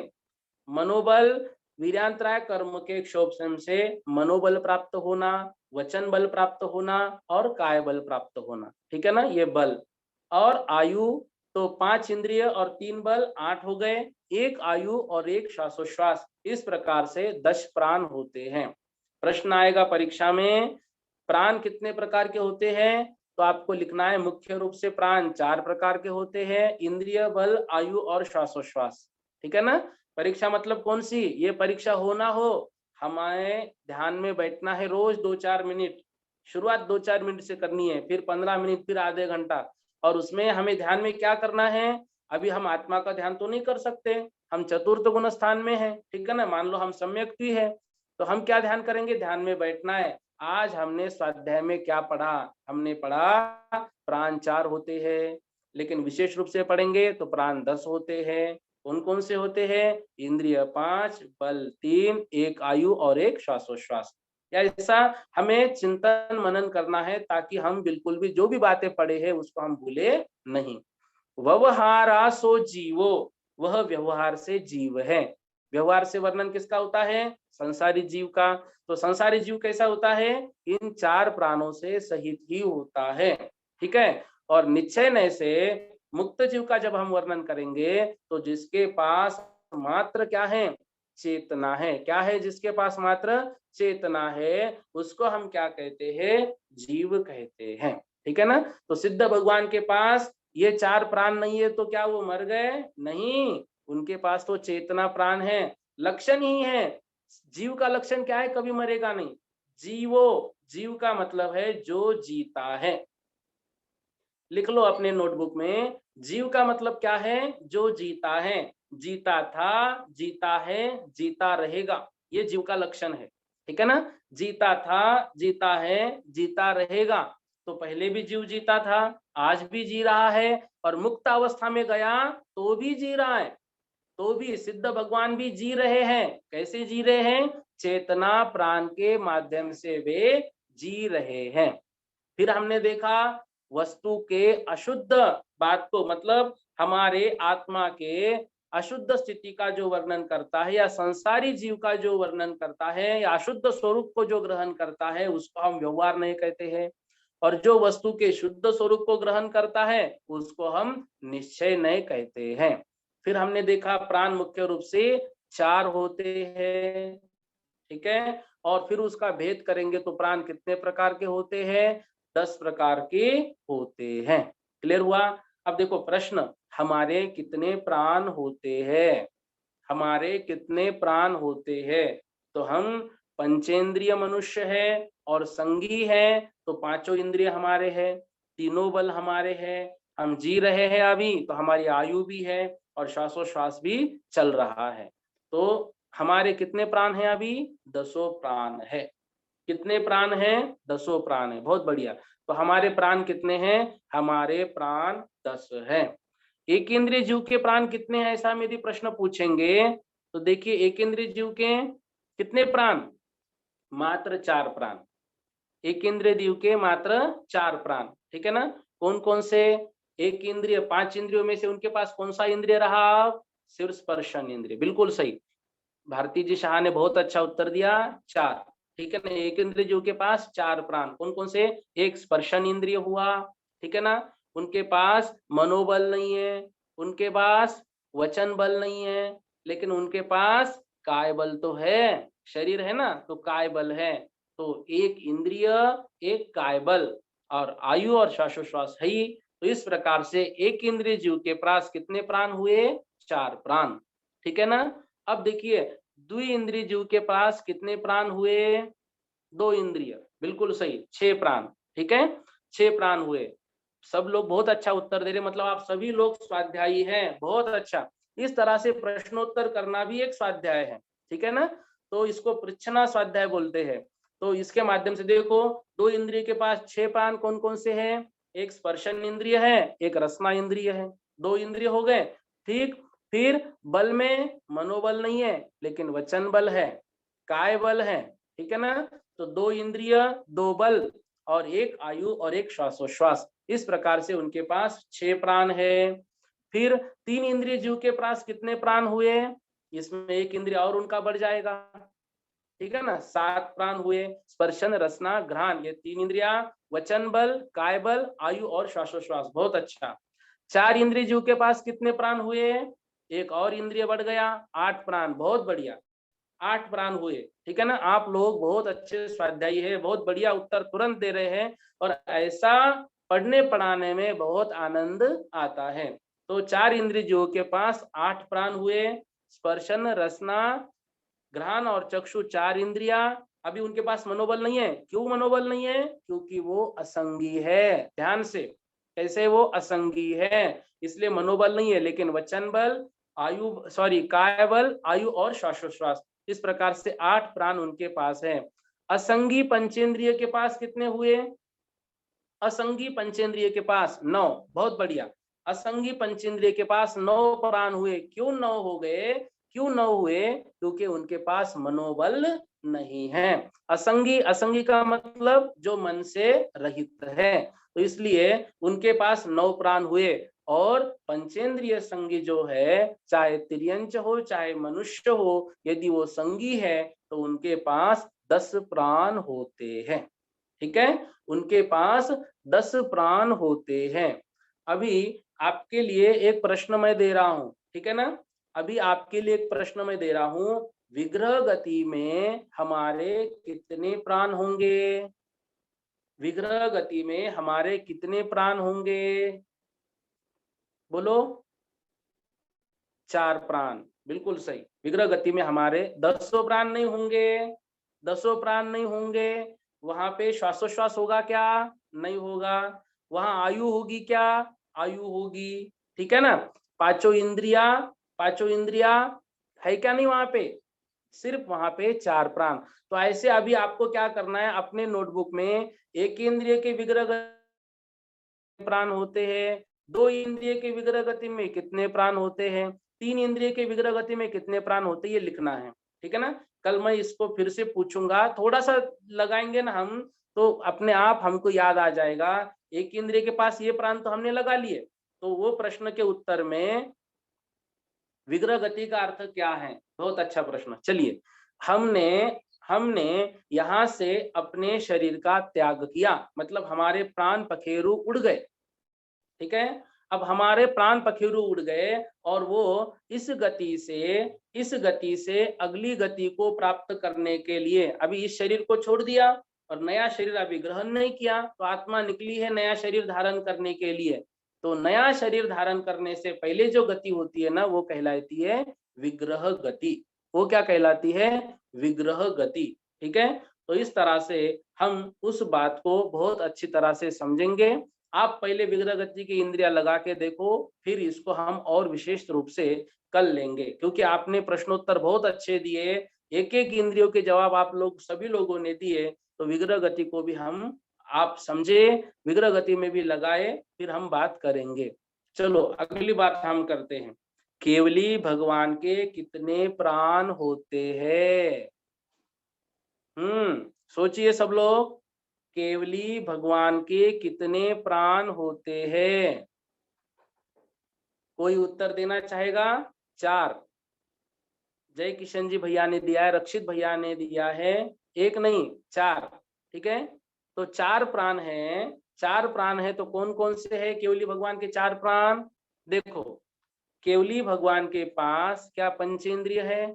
मनोबल, वीर्यांतराय कर्म के क्षोभशम से मनोबल प्राप्त होना, वचन बल प्राप्त होना और काय बल प्राप्त होना। ठीक है ना? ये बल। और आयु, तो 5 इंद्रिय और 3 बल 8 हो गए, एक आयु और एक श्वासोश्वास। इस प्रकार से 10 प्राण होते हैं। प्रश्न आएगा परीक्षा में, प्राण कितने प्रकार के होते हैं? तो आपको लिखना है मुख्य रूप से प्राण 4 प्रकार के होते हैं, इंद्रिय, बल, आयु और श्वासोश्वास। ठीक है ना? परीक्षा मतलब कौन सी? ये परीक्षा हो ना हो, हमें ध्यान में बैठना है रोज 2-4 मिनट। शुरुआत 2-4 मिनट से करनी है, फिर 15 मिनट, फिर आधे घंटा। और उसमें हमें ध्यान में क्या करना है? अभी हम आत्मा का ध्यान तो नहीं कर सकते, हम चतुर्थ गुण स्थान में है, ठीक है ना? मान लो हम सम्यक भी है, तो हम क्या ध्यान करेंगे? ध्यान में बैठना है। आज हमने स्वाध्याय में क्या पढ़ा? हमने पढ़ा प्राण 4 होते हैं, लेकिन विशेष रूप से पढ़ेंगे तो प्राण 10 होते हैं। कौन कौन से होते हैं? इंद्रिय 5, बल 3, एक आयु और एक श्वासोश्वास। ऐसा हमें चिंतन मनन करना है, ताकि हम बिल्कुल भी जो भी बातें पढ़े हैं उसको हम भूले नहीं। व्यवहारा सो जीवो, वह व्यवहार से जीव है। व्यवहार से वर्णन किसका होता है? संसारी जीव का। तो संसारी जीव कैसा होता है? इन 4 प्राणों से सहित ही होता है, ठीक है? और निश्चय नय से मुक्त जीव का जब हम वर्णन करेंगे, तो जिसके पास मात्र क्या है? चेतना है। क्या है जिसके पास मात्र चेतना है, उसको हम क्या कहते हैं? जीव कहते हैं, ठीक है ना? तो सिद्ध भगवान के पास ये 4 प्राण नहीं है, तो क्या वो मर गए? नहीं, उनके पास तो चेतना प्राण है। लक्षण ही है, जीव का लक्षण क्या है? कभी मरेगा नहीं। जीवो, जीव का मतलब है जो जीता है। लिख लो अपने नोटबुक में, जीव का मतलब क्या है? जो जीता है। जीता था, जीता है, जीता रहेगा, ये जीव का लक्षण है, ठीक है ना? जीता था, जीता है, जीता रहेगा। तो पहले भी जीव जीता था, आज भी जी रहा है, और मुक्त अवस्था में गया तो भी जी रहा है। तो भी सिद्ध भगवान भी जी रहे हैं। कैसे जी रहे हैं? चेतना प्राण के माध्यम से वे जी रहे हैं। फिर हमने देखा वस्तु के अशुद्ध बात को, मतलब हमारे आत्मा के अशुद्ध स्थिति का जो वर्णन करता है, या संसारी जीव का जो वर्णन करता है, या अशुद्ध स्वरूप को जो ग्रहण करता है, उसको हम व्यवहार नहीं कहते हैं। और जो वस्तु के शुद्ध स्वरूप को ग्रहण करता है, उसको हम निश्चय नहीं कहते हैं। फिर हमने देखा प्राण मुख्य रूप से 4 होते हैं, ठीक है? और फिर उसका भेद करेंगे तो प्राण कितने प्रकार के होते हैं? 10 प्रकार के होते हैं। क्लियर हुआ? अब देखो प्रश्न, हमारे कितने प्राण होते हैं? हमारे कितने प्राण होते हैं? तो हम पंचेंद्रिय मनुष्य है और संगी है, तो 5 इंद्रिय हमारे हैं, तीनों बल हमारे हैं, हम जी रहे हैं अभी, तो हमारी आयु भी है और श्वासोश्वास भी चल रहा है। तो हमारे कितने प्राण हैं अभी? 10 प्राण है। कितने प्राण हैं? 10 प्राण है। बहुत बढ़िया। तो हमारे प्राण कितने हैं? हमारे प्राण 10 हैं। एक इंद्रिय जीव के प्राण कितने हैं, ऐसा यदि प्रश्न पूछेंगे, तो देखिए एक इंद्रिय जीव के कितने प्राण? मात्र 4 प्राण। एक इंद्रिय जीव के मात्र 4 प्राण, ठीक है ना? कौन कौन से? एक इंद्रिय, 5 इंद्रियों में से उनके पास कौन सा इंद्रिय रहा? सिर्फ स्पर्शन इंद्रिय। बिल्कुल सही, भारती जी शाह ने बहुत अच्छा उत्तर दिया, 4, ठीक है ना? एक इंद्रिय जीव के पास 4 प्राण। कौन कौन से? एक स्पर्शन इंद्रिय हुआ, ठीक है ना? उनके पास मनोबल नहीं है, उनके पास वचन बल नहीं है, लेकिन उनके पास काय बल तो है। शरीर है ना, तो काय बल है। तो एक इंद्रिय, एक काय बल, और आयु और श्वासोश्वास है ही। तो इस प्रकार से एक इंद्रिय जीव के पास कितने प्राण हुए? 4 प्राण, ठीक है ना? अब देखिए द्वि इंद्रिय जीव के पास कितने प्राण हुए? 2 इंद्रिय, बिल्कुल सही, 6 प्राण, ठीक है? 6 प्राण हुए। सब लोग बहुत अच्छा उत्तर दे रहे, मतलब आप सभी लोग स्वाध्यायी हैं, बहुत अच्छा। इस तरह से प्रश्नोत्तर करना भी एक स्वाध्याय है, ठीक है ना? तो इसको पृच्छना स्वाध्याय बोलते हैं। तो इसके माध्यम से देखो, 2 इंद्रिय के पास 6 प्राण कौन कौन से हैं? एक स्पर्शन इंद्रिय है, एक रसना इंद्रिय है, 2 इंद्रिय हो गए, ठीक? फिर बल में मनोबल नहीं है, लेकिन वचन बल है, काय बल है, ठीक है ना? तो 2 इंद्रिय, 2 बल, और एक आयु और एक श्वासोश्वास। इस प्रकार से उनके पास 6 प्राण है। फिर 3 इंद्रिय जीव के पास कितने प्राण हुए? इसमें एक इंद्रिय और उनका बढ़ जाएगा, ठीक है ना? 7 प्राण हुए। स्पर्शन, रसना, घ्राण, ये 3 इंद्रिया, वचन बल, काय बल, आयु और श्वासोश्वास। बहुत अच्छा। 4 इंद्रिय जीव के पास कितने प्राण हुए? एक और इंद्रिय बढ़ गया, 8 प्राण। बहुत बढ़िया, 8 प्राण हुए। ठीक है ना, आप लोग बहुत अच्छे स्वाध्यायी है, बहुत बढ़िया उत्तर तुरंत दे रहे हैं और ऐसा पढ़ने पढ़ाने में बहुत आनंद आता है। तो 4 इंद्रिय जीवों के पास 8 प्राण हुए। स्पर्शन, रसना, घ्राण और चक्षु 4 इंद्रिया। अभी उनके पास मनोबल नहीं है। क्यों मनोबल नहीं है? क्योंकि वो असंगी है। ध्यान से, कैसे वो असंगी है इसलिए मनोबल नहीं है, लेकिन वचन बल, काय बल, आयु और श्वासोश्वास, इस प्रकार से 8 प्राण उनके पास है। असंगी पंचेंद्रिय के पास कितने हुए? असंगी पंचेंद्रिय के पास 9। बहुत बढ़िया, असंगी पंचेंद्रिय के पास 9 प्राण हुए। क्यों 9 हो गए? क्यों 9 हुए? क्योंकि उनके पास मनोबल नहीं है। असंगी, असंगी का मतलब जो मन से रहित है, तो इसलिए उनके पास 9 प्राण हुए। और पंचेंद्रिय संगी जो है, चाहे तिर्यंच हो चाहे मनुष्य हो, यदि वो संगी है तो उनके पास 10 प्राण होते हैं। ठीक है, उनके पास 10 प्राण होते हैं। अभी आपके लिए एक प्रश्न मैं दे रहा हूं, ठीक है ना? अभी आपके लिए एक प्रश्न मैं दे रहा हूं, विग्रह गति में हमारे कितने प्राण होंगे? विग्रह गति में हमारे कितने प्राण होंगे? बोलो। 4 प्राण, बिल्कुल सही। विग्रह गति में हमारे 10 प्राण नहीं होंगे, 10 प्राण नहीं होंगे। वहां पे श्वासोश्वास होगा क्या? नहीं होगा। वहां आयु होगी क्या? आयु होगी। ठीक है ना? पांचों इंद्रिया, पांचों इंद्रिया है क्या? नहीं वहां पे, सिर्फ वहां पे 4 प्राण। तो ऐसे अभी आपको क्या करना है, अपने नोटबुक में एक इंद्रिय के विग्रह प्राण होते हैं, 2 इंद्रिय के विग्रह गति में कितने प्राण होते हैं, 3 इंद्रिय के विग्रह गति में कितने प्राण होते हैं, ये लिखना है। ठीक है ना? कल मैं इसको फिर से पूछूंगा, थोड़ा सा लगाएंगे ना हम, तो अपने आप हमको याद आ जाएगा। एक इंद्रिय के पास ये प्राण तो हमने लगा लिए, तो वो प्रश्न के उत्तर में विग्रह गति का अर्थ क्या है? बहुत अच्छा प्रश्न। चलिए, हमने हमने यहां से अपने शरीर का त्याग किया, मतलब हमारे प्राण पखेरु उड़ गए। ठीक है, अब हमारे प्राण पखेरु उड़ गए और वो इस गति से अगली गति को प्राप्त करने के लिए अभी इस शरीर को छोड़ दिया और नया शरीर अभी ग्रहण नहीं किया, तो आत्मा निकली है नया शरीर धारण करने के लिए। तो नया शरीर धारण करने से पहले जो गति होती है ना, वो कहलाती है विग्रह गति। वो क्या कहलाती है? विग्रह गति। ठीक है, तो इस तरह से हम उस बात को बहुत अच्छी तरह से समझेंगे। आप पहले विग्रह गति की इंद्रिया लगा के देखो, फिर इसको हम और विशेष रूप से कल लेंगे, क्योंकि आपने प्रश्नोत्तर बहुत अच्छे दिए, एक एक इंद्रियों के जवाब आप लोग सभी लोगों ने दिए। तो विग्रह गति को भी हम, आप समझे, विग्रह गति में भी लगाए, फिर हम बात करेंगे। चलो अगली बात हम करते हैं, केवली भगवान के कितने प्राण होते हैं? सोचिए सब लोग, केवली भगवान के कितने प्राण होते हैं? कोई उत्तर देना चाहेगा? 4। जय किशन जी भैया ने दिया है, रक्षित भैया ने दिया है, एक नहीं 4। ठीक है, तो 4 प्राण हैं। 4 प्राण है तो कौन कौन से है केवली भगवान के 4 प्राण? देखो, केवली भगवान के पास क्या पंचेंद्रिय है?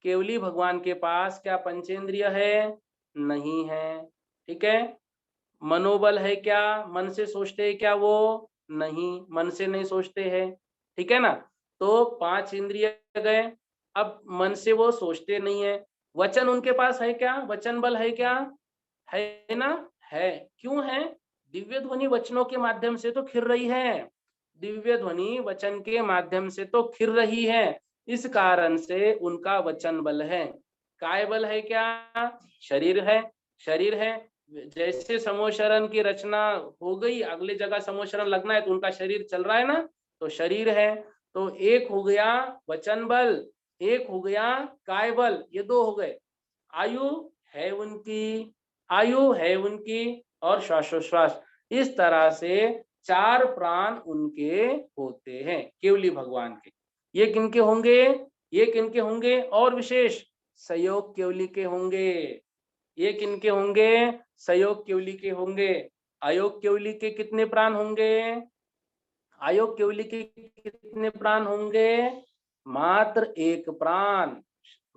केवली भगवान के पास क्या पंचेंद्रिय है? नहीं है। ठीक है, मनोबल है क्या? मन से सोचते हैं क्या वो? नहीं, मन से नहीं सोचते हैं। ठीक है ना? तो 5 इंद्रिय गए। अब मन से वो सोचते नहीं है। वचन उनके पास है क्या? वचन बल है क्या? है ना? है। क्यों है? दिव्य ध्वनि वचनों के माध्यम से तो खिर रही है। दिव्य ध्वनि वचन के माध्यम से तो खिर रही है, इस कारण से उनका वचन बल है। काय बल है क्या? शरीर है। शरीर है, जैसे समोशरण की रचना हो गई, अगले जगह समोशरण लगना है तो उनका शरीर चल रहा है ना, तो शरीर है। तो एक हो गया वचन बल, एक हो गया काय बल, ये 2 हो गए। आयु है उनकी, आयु है उनकी, और श्वासोश्वास। इस तरह से 4 प्राण उनके होते हैं केवली भगवान के। ये किनके होंगे? ये किनके होंगे? और विशेष सहयोग केवली के होंगे। ये किनके होंगे? सहयोग केवली के होंगे। अयोग केवली के कितने प्राण होंगे? अयोग केवली के कितने प्राण होंगे? मात्र एक प्राण।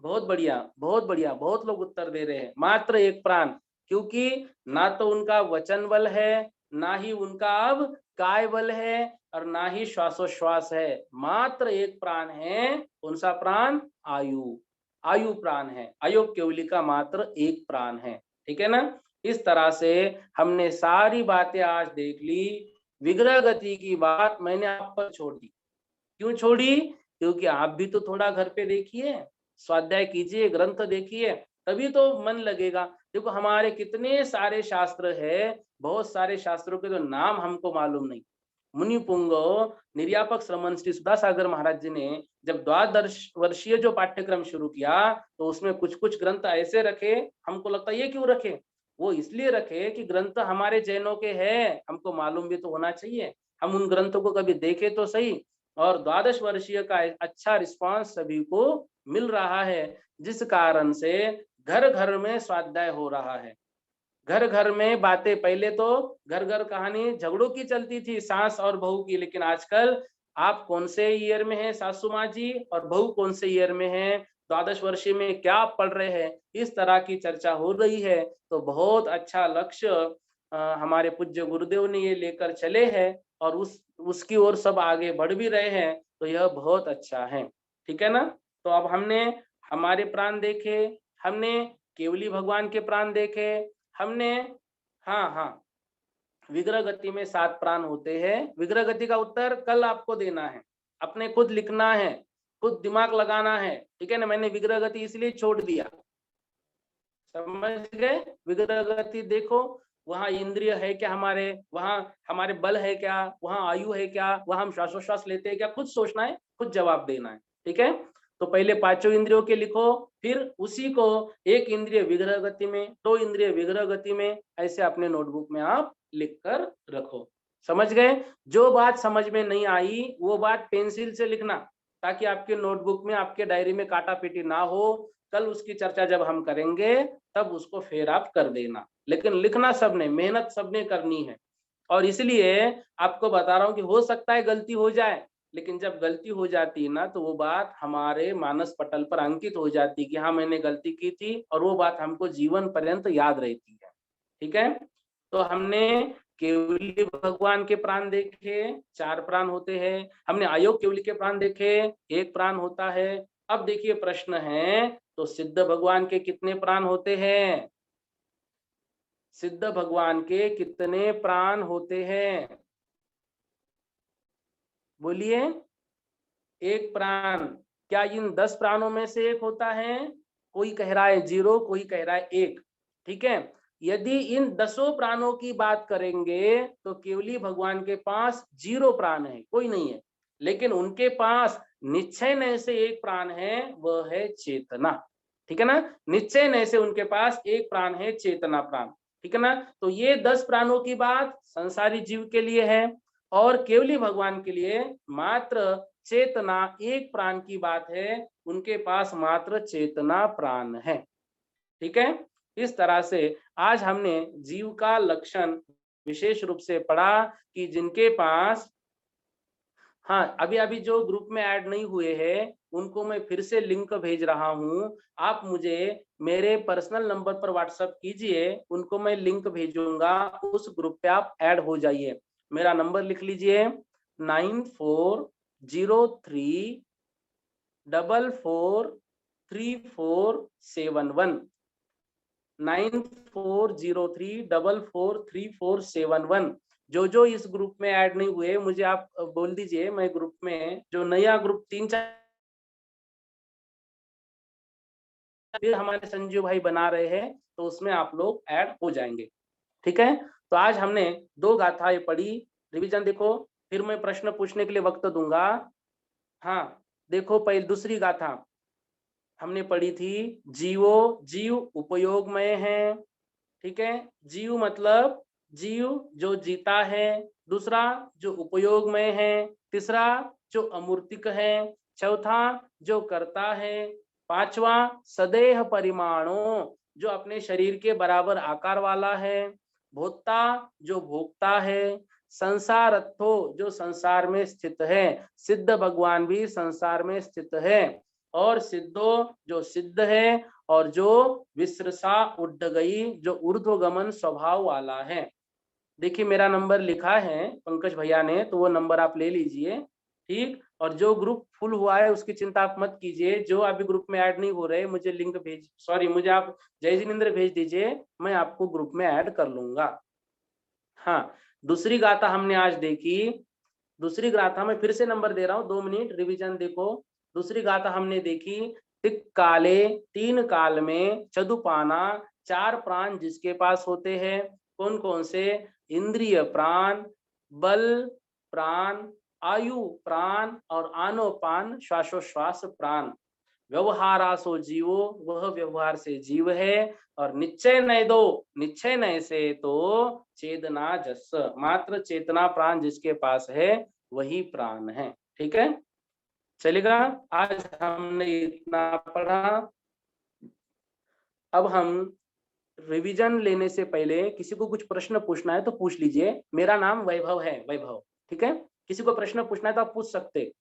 बहुत बढ़िया, बहुत बढ़िया, बहुत लोग उत्तर दे रहे हैं, मात्र एक प्राण। क्योंकि ना तो उनका वचन बल है, ना ही उनका अब काय बल है, और ना ही श्वासोश्वास है। मात्र एक प्राण है, कौन सा प्राण? आयु। आयु प्राण है, अयोग केवली का मात्र एक प्राण है। ठीक है ना? इस तरह से हमने सारी बातें आज देख ली। विग्रह गति की बात मैंने आप पर छोड़ दी। क्यों छोड़ी? क्योंकि आप भी तो थोड़ा घर पे देखिए, स्वाध्याय कीजिए, ग्रंथ देखिए, तभी तो मन लगेगा। देखो हमारे कितने सारे शास्त्र है, बहुत सारे शास्त्रों के तो नाम हमको मालूम नहीं। मुनि पुंगो निर्यापक श्रमण श्री सुधासागर महाराज जी ने जब द्वादश वर्षीय जो पाठ्यक्रम शुरू किया, तो उसमें कुछ कुछ ग्रंथ ऐसे रखे, हमको लगता है ये क्यों रखे? वो इसलिए रखे कि ग्रंथ हमारे जैनों के हैं, हमको मालूम भी तो होना चाहिए, हम उन ग्रंथों को कभी देखे तो सही। और द्वादश वर्षीय का अच्छा रिस्पांस सभी को मिल रहा है, जिस कारण से घर घर में स्वाध्याय हो रहा है। घर घर में बातें, पहले तो घर घर कहानी झगड़ों की चलती थी, सास और बहू की, लेकिन आजकल आप कौन से ईयर में हैं सासू माँ जी, और बहू कौन से ईयर में है, द्वादश वर्षीय में क्या आप पढ़ रहे हैं, इस तरह की चर्चा हो रही है। तो बहुत अच्छा लक्ष्य हमारे पूज्य गुरुदेव ने ये लेकर चले हैं, और उसकी ओर सब आगे बढ़ भी रहे हैं, तो यह बहुत अच्छा है। ठीक है ना? तो अब हमने हमारे प्राण देखे, हमने केवली भगवान के प्राण देखे, हमने, हाँ हाँ, विग्रह गति में 7 प्राण होते हैं। विग्रह गति का उत्तर कल आपको देना है, अपने खुद लिखना है, खुद दिमाग लगाना है। ठीक है ना? मैंने विग्रह गति इसलिए छोड़ दिया, समझ गए? विग्रह गति देखो, वहां इंद्रिय है क्या हमारे, वहां हमारे बल है क्या, वहां आयु है क्या, वहां हम श्वासोश्वास लेते हैं क्या, खुद सोचना है, खुद जवाब देना है। ठीक है? तो पहले पांचों इंद्रियों के लिखो, फिर उसी को एक इंद्रिय विग्रह गति में, 2 इंद्रिय विग्रह गति में, ऐसे अपने नोटबुक में आप लिख कर रखो। समझ गए? जो बात समझ में नहीं आई वो बात पेंसिल से लिखना, ताकि आपके नोटबुक में, आपके डायरी में काटा पीटी ना हो। कल उसकी चर्चा जब हम करेंगे तब उसको फिर आप कर देना, लेकिन लिखना सबने, मेहनत सबने करनी है। और इसलिए आपको बता रहा हूं कि हो सकता है गलती हो जाए, लेकिन जब गलती हो जाती है ना, तो वो बात हमारे मानस पटल पर अंकित हो जाती है कि हाँ मैंने गलती की थी, और वो बात हमको जीवन पर्यंत याद रहती है। ठीक है? तो हमने केवली भगवान के प्राण देखे, 4 प्राण होते हैं। हमने अयोग केवली के प्राण देखे, 1 प्राण होता है। अब देखिए प्रश्न है, तो सिद्ध भगवान के कितने प्राण होते हैं? सिद्ध भगवान के कितने प्राण होते हैं? बोलिए। 1 प्राण। क्या इन 10 प्राणों में से एक होता है? कोई कह रहा है 0, कोई कह रहा है 1। ठीक है? यदि इन 10 प्राणों की बात करेंगे तो केवली भगवान के पास 0 प्राण है, कोई नहीं है। लेकिन उनके पास निश्चय नय से 1 प्राण है, वह है चेतना। ठीक है ना? निश्चय नय से उनके पास 1 प्राण है, चेतना प्राण। ठीक है ना? तो ये 10 प्राणों की बात संसारी जीव के लिए है, और केवली भगवान के लिए मात्र चेतना 1 प्राण की बात है, उनके पास मात्र चेतना प्राण है। ठीक है? इस तरह से आज हमने जीव का लक्षण विशेष रूप से पढ़ा कि जिनके पास, हाँ, अभी अभी जो ग्रुप में ऐड नहीं हुए हैं उनको मैं फिर से लिंक भेज रहा हूँ। आप मुझे मेरे पर्सनल नंबर पर व्हाट्सएप कीजिए, उनको मैं लिंक भेजूंगा, उस ग्रुप पे आप ऐड हो जाइए। मेरा नंबर लिख लीजिए, 9403443471, 9403443471। जो इस ग्रुप में ऐड नहीं हुए मुझे आप बोल दीजिए, मैं ग्रुप में, जो नया ग्रुप 3-4 फिर हमारे संजीव भाई बना रहे हैं, तो उसमें आप लोग ऐड हो जाएंगे। ठीक है? तो आज हमने 2 गाथाएं पढ़ी, रिवीजन देखो, फिर मैं प्रश्न पूछने के लिए वक्त दूंगा। हाँ, देखो पहले दूसरी गाथा हमने पढ़ी थी, जीव उपयोगमय है। ठीक है? जीव मतलब जीव जो जीता है, दूसरा जो उपयोगमय है, तीसरा जो अमूर्तिक है, चौथा जो करता है, पांचवा सदेह परिमाणों जो अपने शरीर के बराबर आकार वाला है, भोक्ता जो भोगता है, संसारत्थो जो संसार में स्थित है, सिद्ध भगवान भी संसार में स्थित है, और सिद्धो जो सिद्ध है, और जो विसृसा उड्डगई जो ऊर्ध्वगमन स्वभाव वाला है। देखिए मेरा नंबर लिखा है पंकज भैया ने, तो वो नंबर आप ले लीजिए, ठीक। और जो ग्रुप फुल हुआ है उसकी चिंता आप मत कीजिए, जो अभी ग्रुप में ऐड नहीं हो रहे मुझे लिंक भेज, सॉरी मुझे आप जय जिनेंद्र भेज दीजिए, मैं आपको ग्रुप में ऐड कर लूंगा। हाँ, दूसरी गाथा हमने आज देखी। दूसरी गाथा में फिर से नंबर दे रहा हूँ, 2 मिनट रिवीजन देखो। दूसरी गाथा हमने देखी, तिक काले 3 काल में चदुपाना 4 प्राण जिसके पास होते हैं, कौन कौन से? इंद्रिय प्राण, बल प्राण, आयु प्राण और आनोपान श्वासोश्वास प्राण। व्यवहारासो जीवो वह व्यवहार से जीव है, और निश्चय नय दो निश्चय नय से तो चेतना जस मात्र चेतना प्राण जिसके पास है वही प्राण है। ठीक है, चलेगा। आज हमने इतना पढ़ा। अब हम रिवीजन लेने से पहले किसी को कुछ प्रश्न पूछना है तो पूछ लीजिए। मेरा नाम वैभव है, वैभव, ठीक है। किसी को प्रश्न पूछना है तो आप पूछ सकते।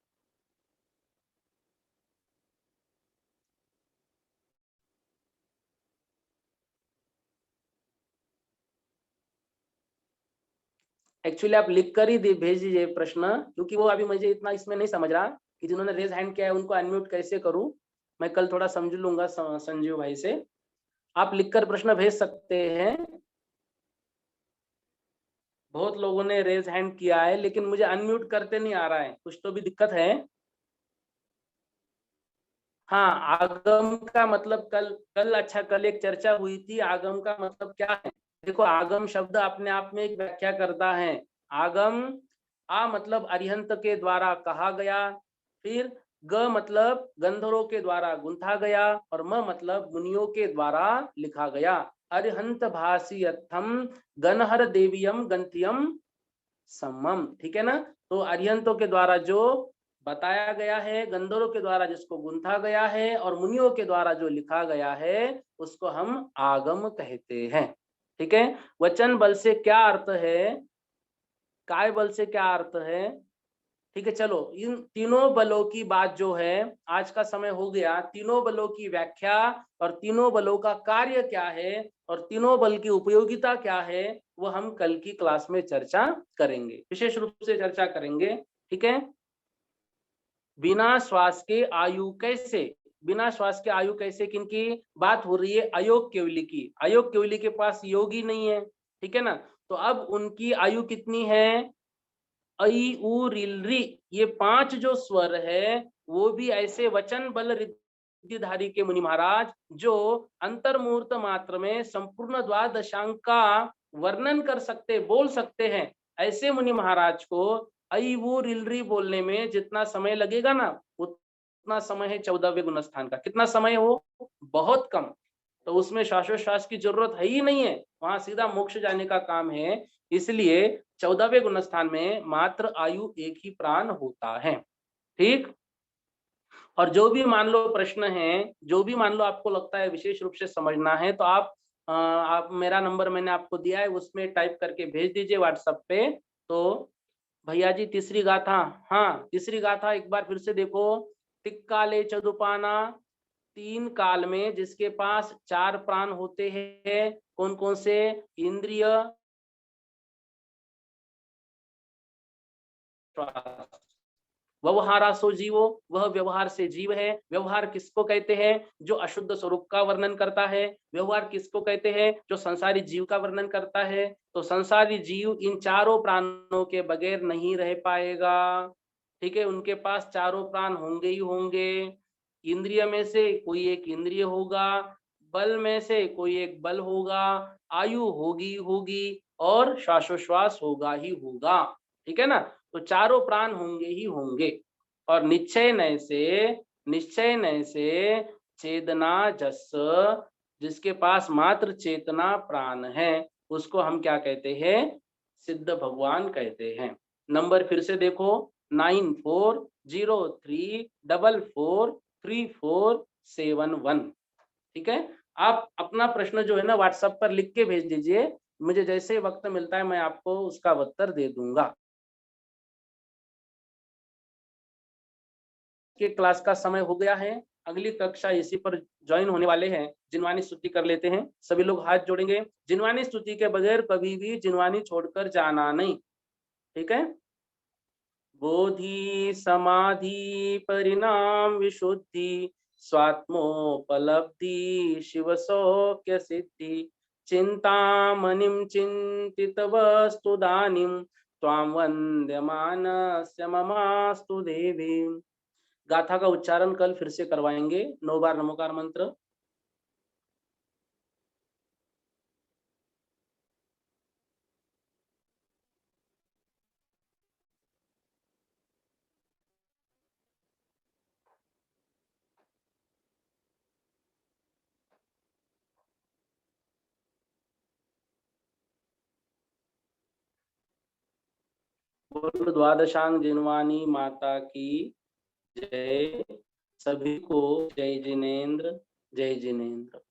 एक्चुअली आप लिख कर ही भेज दीजिए प्रश्न, क्योंकि वो अभी मुझे इतना इसमें नहीं समझ रहा कि जिन्होंने रेज हैंड किया है उनको अनम्यूट कैसे करूं। मैं कल थोड़ा समझ लूंगा संजीव भाई से। आप लिखकर प्रश्न भेज सकते हैं। बहुत लोगों ने रेज हैंड किया है लेकिन मुझे अनम्यूट करते नहीं आ रहा है, कुछ तो भी दिक्कत है। हाँ, आगम का मतलब कल अच्छा, कल एक चर्चा हुई थी, आगम का मतलब क्या है। देखो, आगम शब्द अपने आप में एक व्याख्या करता है। आगम, आ मतलब अरिहंत के द्वारा कहा गया, फिर ग मतलब गंधर्वों के द्वारा गुंथा गया, और म मतलब मुनियों के द्वारा लिखा गया। अरिहंत भाषी अर्थम गणहर देवियम गंत्यम सम्मम। ठीक है ना। तो अरिहंतों के द्वारा जो बताया गया है, गंधर्वों के द्वारा जिसको गुंथा गया है, और मुनियों के द्वारा जो लिखा गया है उसको हम आगम कहते हैं। ठीक है। वचन बल से क्या अर्थ है, काय बल से क्या अर्थ है। ठीक है, चलो इन तीनों बलों की बात जो है, आज का समय हो गया, तीनों बलों की व्याख्या और तीनों बलों का कार्य क्या है और तीनों बल की उपयोगिता क्या है, वो हम कल की क्लास में चर्चा करेंगे, विशेष रूप से चर्चा करेंगे। ठीक है। बिना श्वास के आयु कैसे, बिना श्वास के आयु कैसे, किनकी बात हो रही है? अयोग केवली की। अयोग केवली के पास योग ही नहीं है। ठीक है ना। तो अब उनकी आयु कितनी है? ऐ उ रिल री, ये 5 जो स्वर है वो भी ऐसे वचन बल रिद्धिधारी के मुनि महाराज जो अंतर्मुहूर्त मात्र में संपूर्ण द्वादशांक का वर्णन कर सकते, बोल सकते हैं, ऐसे मुनि महाराज को ऐ उ रिल री बोलने में जितना समय लगेगा ना, उतना समय है 14वें गुणस्थान का। कितना समय हो? बहुत कम। तो उसमें श्वासोश्वास की जरूरत है ही नहीं है, वहां सीधा मोक्ष जाने का काम है। इसलिए 14वें गुणस्थान में मात्र आयु एक ही प्राण होता है। ठीक। और जो भी मान लो प्रश्न है, जो भी मान लो आपको लगता है विशेष रूप से समझना है, तो आप मेरा नंबर मैंने आपको दिया है, उसमें टाइप करके भेज दीजिए व्हाट्सएप पे। तो भैया जी तीसरी गाथा, हाँ तीसरी गाथा एक बार फिर से देखो। तिक्काले चदुपाना, 3 काल में जिसके पास 4 प्राण होते हैं, कौन कौन से? इंद्रिय, व्यवहारासो जीवो वह व्यवहार से जीव है। व्यवहार किसको कहते हैं? जो अशुद्ध स्वरूप का वर्णन करता है। व्यवहार किसको कहते हैं? जो संसारी जीव का वर्णन करता है। तो संसारी जीव इन चारों प्राणों के बगैर नहीं रह पाएगा। ठीक है, उनके पास चारों प्राण होंगे ही होंगे। इंद्रिय में से कोई एक इंद्रिय होगा, बल में से कोई एक बल होगा, आयु होगी होगी, और श्वासोश्वास होगा ही होगा। ठीक है ना। तो चारों प्राण होंगे ही होंगे। और निश्चय नय से चेतना जस, जिसके पास मात्र चेतना प्राण है, उसको हम क्या कहते हैं? सिद्ध भगवान कहते हैं। नंबर फिर से देखो, 9403443471। ठीक है। आप अपना प्रश्न जो है ना व्हाट्सएप पर लिख के भेज दीजिए, मुझे जैसे ही वक्त मिलता है मैं आपको उसका उत्तर दे दूंगा। कि क्लास का समय हो गया है, अगली कक्षा इसी पर ज्वाइन होने वाले हैं। जिनवानी स्तुति कर लेते हैं, सभी लोग हाथ जोड़ेंगे। जिनवानी स्तुति के बगैर कभी भी जिनवानी छोड़कर जाना नहीं, ठीक है? बोधि समाधि परिणाम विशुद्धि स्वात्मोपलब्धि शिव सौख्य सिद्धि चिंतामणिं चिंतित वस्तु दानिं त्वां वंद्यमानस्य ममास्तु देवी। गाथा का उच्चारण कल फिर से करवाएंगे, 9 बार नमोकार मंत्र। बोलो द्वादशांग जिनवानी माता की जय। सभी को जय जिनेन्द्र, जय जिनेन्द्र।